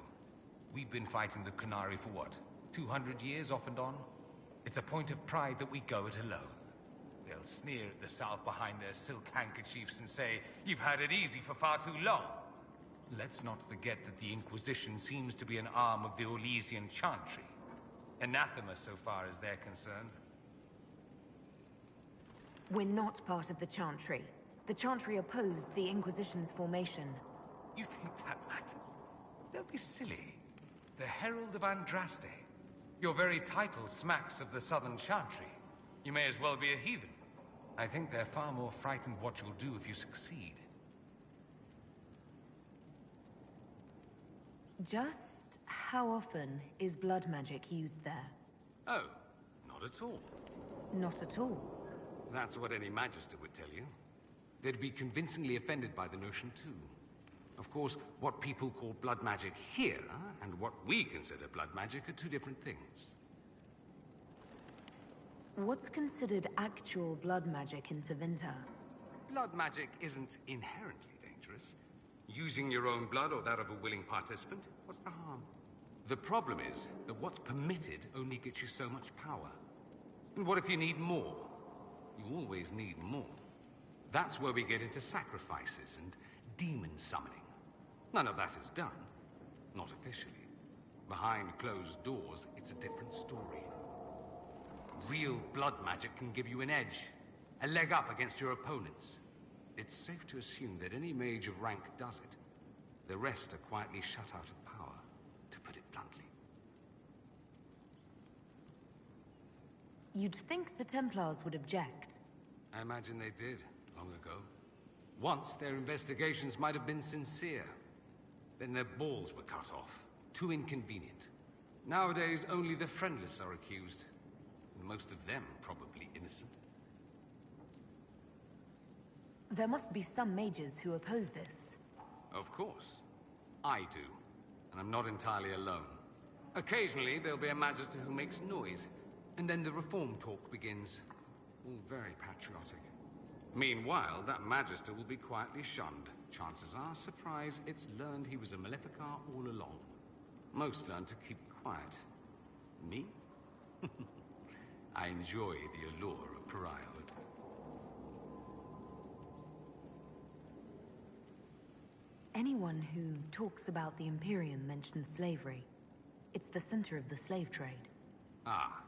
We've been fighting the Qunari for what, 200 years off and on? It's a point of pride that we go it alone. They'll sneer at the South behind their silk handkerchiefs and say, "You've had it easy for far too long." Let's not forget that the Inquisition seems to be an arm of the Orlesian Chantry. Anathema so far as they're concerned. We're not part of the Chantry. The Chantry opposed the Inquisition's formation. You think that matters? Don't be silly. The Herald of Andraste. Your very title smacks of the Southern Chantry. You may as well be a heathen. I think they're far more frightened what you'll do if you succeed. Just how often is blood magic used there? Oh, not at all. Not at all. That's what any Magister would tell you. They'd be convincingly offended by the notion, too. Of course, what people call blood magic here, and what we consider blood magic, are two different things. What's considered actual blood magic in Tevinter? Blood magic isn't inherently dangerous. Using your own blood or that of a willing participant, what's the harm? The problem is that what's permitted only gets you so much power. And what if you need more? You always need more. That's where we get into sacrifices and demon summoning. None of that is done. Not officially. Behind closed doors, it's a different story. Real blood magic can give you an edge, a leg up against your opponents. It's safe to assume that any mage of rank does it. The rest are quietly shut out of power, to put it bluntly. You'd think the Templars would object. I imagine they did, long ago. Once, their investigations might have been sincere. Then their balls were cut off. Too inconvenient. Nowadays, only the friendless are accused. Most of them probably innocent. There must be some mages who oppose this. Of course. I do. And I'm not entirely alone. Occasionally, there'll be a Magister who makes noise. And then the reform talk begins. All very patriotic. Meanwhile, that Magister will be quietly shunned. Chances are, surprise, it's learned he was a Maleficar all along. Most learn to keep quiet. Me? I enjoy the allure of pariahhood. Anyone who talks about the Imperium mentions slavery. It's the center of the slave trade. Ah.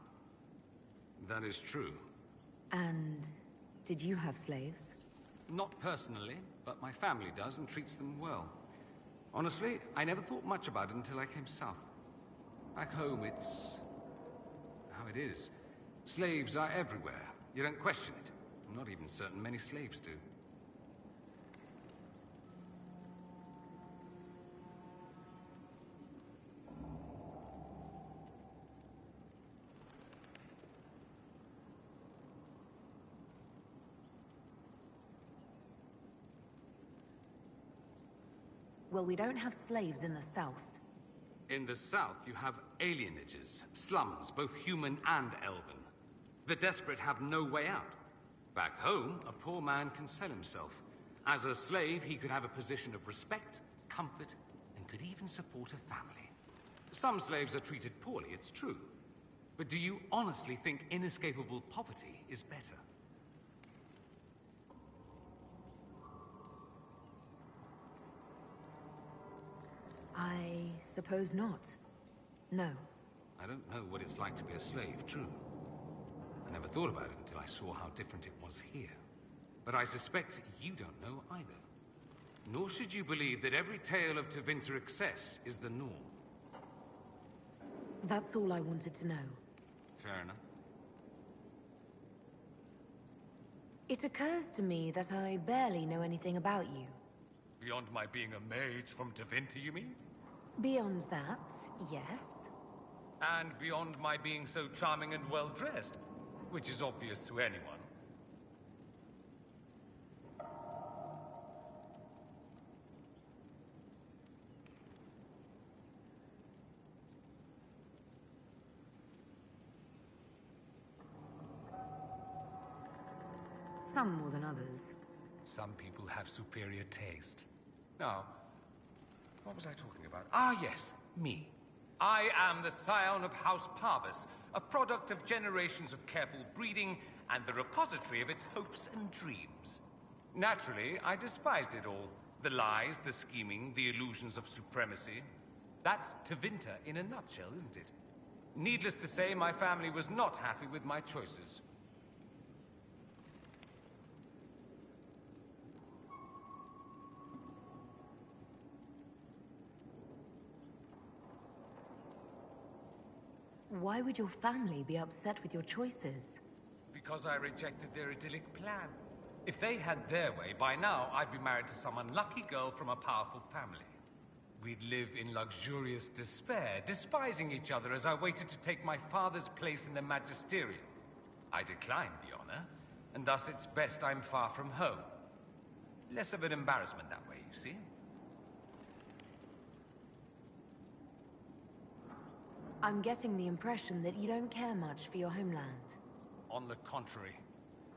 That is true. And did you have slaves? Not personally, but my family does and treats them well. Honestly, I never thought much about it until I came south. Back home, it's how it is. Slaves are everywhere. You don't question it. I'm not even certain many slaves do. Well, we don't have slaves in the south. In the south, you have alienages, slums, both human and elven. The desperate have no way out. Back home, a poor man can sell himself. As a slave, he could have a position of respect, comfort, and could even support a family. Some slaves are treated poorly, it's true. But do you honestly think inescapable poverty is better? I suppose not. No. I don't know what it's like to be a slave, true. I never thought about it until I saw how different it was here. But I suspect you don't know either. Nor should you believe that every tale of Tevinter excess is the norm. That's all I wanted to know. Fair enough. It occurs to me that I barely know anything about you. Beyond my being a mage from Tevinter, you mean? Beyond that, yes. And beyond my being so charming and well-dressed, which is obvious to anyone. Some more than others. Some people have superior taste. Now, what was I talking about? Ah, yes, me. I am the scion of House Parvis, a product of generations of careful breeding and the repository of its hopes and dreams. Naturally, I despised it all. The lies, the scheming, the illusions of supremacy. That's Tevinter in a nutshell, isn't it? Needless to say, my family was not happy with my choices. Why would your family be upset with your choices? Because I rejected their idyllic plan. If they had their way, by now I'd be married to some unlucky girl from a powerful family. We'd live in luxurious despair, despising each other as I waited to take my father's place in the magisterium. I declined the honor, and thus it's best I'm far from home. Less of an embarrassment that way, you see? I'm getting the impression that you don't care much for your homeland. On the contrary,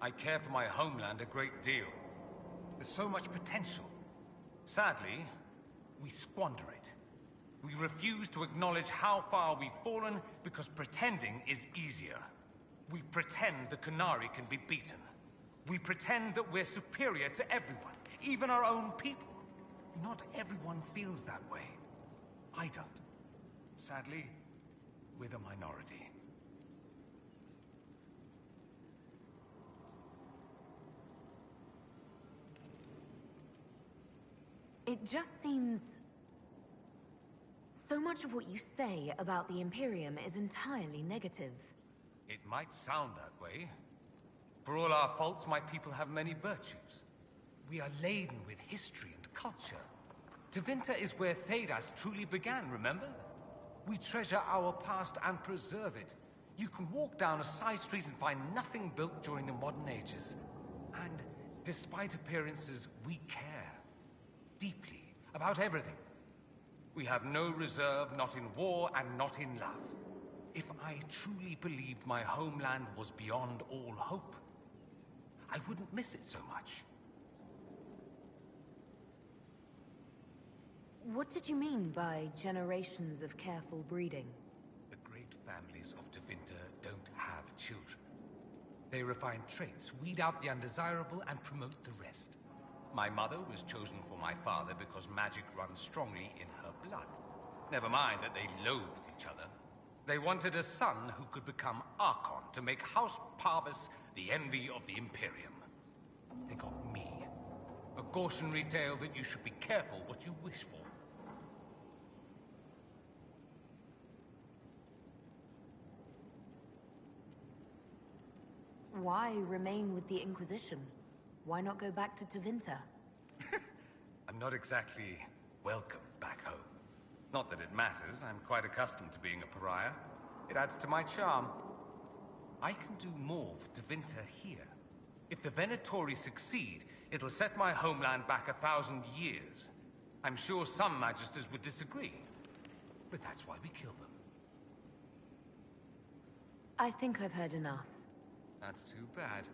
I care for my homeland a great deal. There's so much potential. Sadly, we squander it. We refuse to acknowledge how far we've fallen because pretending is easier. We pretend the Qunari can be beaten. We pretend that we're superior to everyone, even our own people. Not everyone feels that way. I don't. Sadly, we're the minority. It just seems... so much of what you say about the Imperium is entirely negative. It might sound that way. For all our faults, my people have many virtues. We are laden with history and culture. Tevinter is where Thedas truly began, remember? We treasure our past and preserve it. You can walk down a side street and find nothing built during the modern ages. And despite appearances, we care. Deeply. About everything. We have no reserve, not in war and not in love. If I truly believed my homeland was beyond all hope, I wouldn't miss it so much. What did you mean by generations of careful breeding? The great families of Tevinter don't have children. They refine traits, weed out the undesirable, and promote the rest. My mother was chosen for my father because magic runs strongly in her blood. Never mind that they loathed each other. They wanted a son who could become Archon to make House Parvis the envy of the Imperium. They got me. A cautionary tale that you should be careful what you wish for. Why remain with the Inquisition? Why not go back to Tevinter? I'm not exactly welcome back home. Not that it matters, I'm quite accustomed to being a pariah. It adds to my charm. I can do more for Tevinter here. If the Venatori succeed, it'll set my homeland back 1,000 years. I'm sure some Magisters would disagree, but that's why we kill them. I think I've heard enough. That's too bad.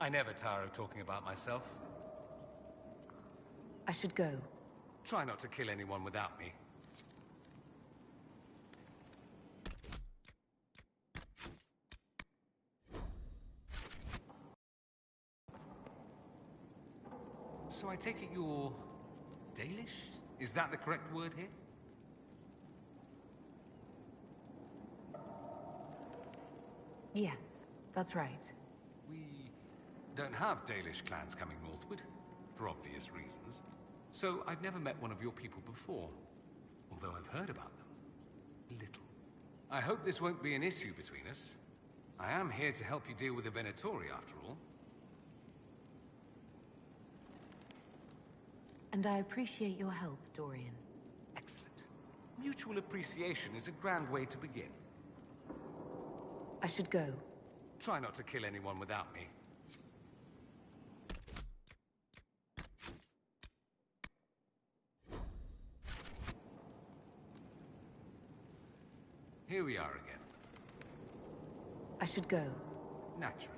I never tire of talking about myself. I should go. Try not to kill anyone without me. So I take it you're Dalish? Is that the correct word here? Yes, that's right. We don't have Dalish clans coming northward, for obvious reasons. So I've never met one of your people before, although I've heard about them. Little. I hope this won't be an issue between us. I am here to help you deal with the Venatori, after all. And I appreciate your help, Dorian. Excellent. Mutual appreciation is a grand way to begin. I should go. Try not to kill anyone without me. Here we are again. I should go. Naturally.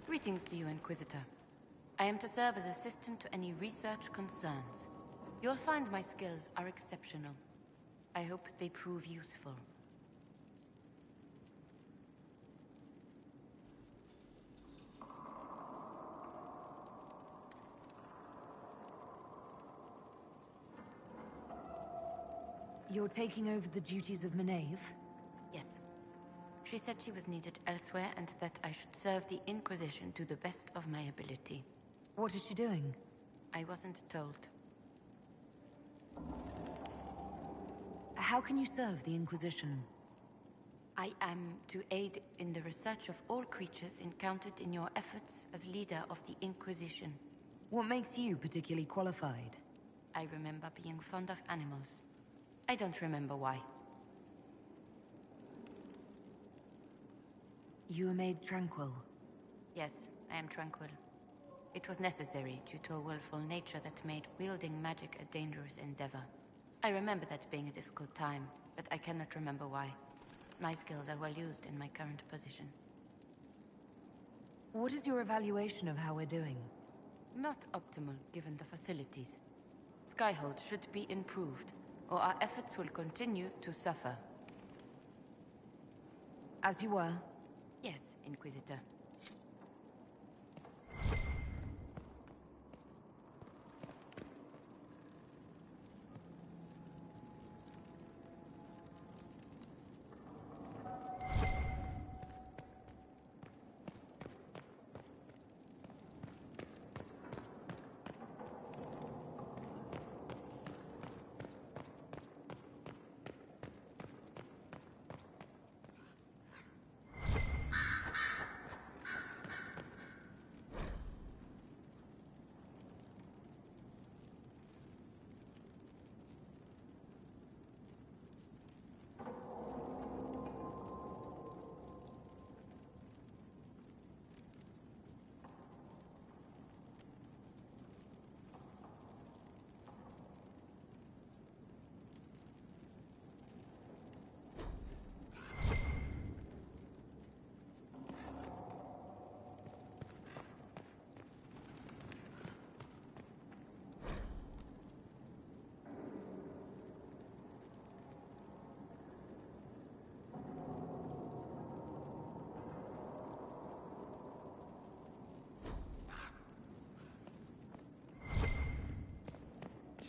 Greetings to you, Inquisitor. I am to serve as assistant to any research concerns. You'll find my skills are exceptional. I hope they prove useful. You're taking over the duties of Maeve? Yes. She said she was needed elsewhere and that I should serve the Inquisition to the best of my ability. What is she doing? I wasn't told. How can you serve the Inquisition? I am to aid in the research of all creatures encountered in your efforts as leader of the Inquisition. What makes you particularly qualified? I remember being fond of animals. I don't remember why. You were made tranquil. Yes, I am tranquil. It was necessary due to a willful nature that made wielding magic a dangerous endeavor. I remember that being a difficult time, but I cannot remember why. My skills are well used in my current position. What is your evaluation of how we're doing? Not optimal, given the facilities. Skyhold should be improved, or our efforts will continue to suffer. As you were? Yes, Inquisitor.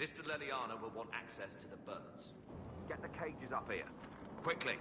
Sister Leliana will want access to the birds. Get the cages up here. Quickly.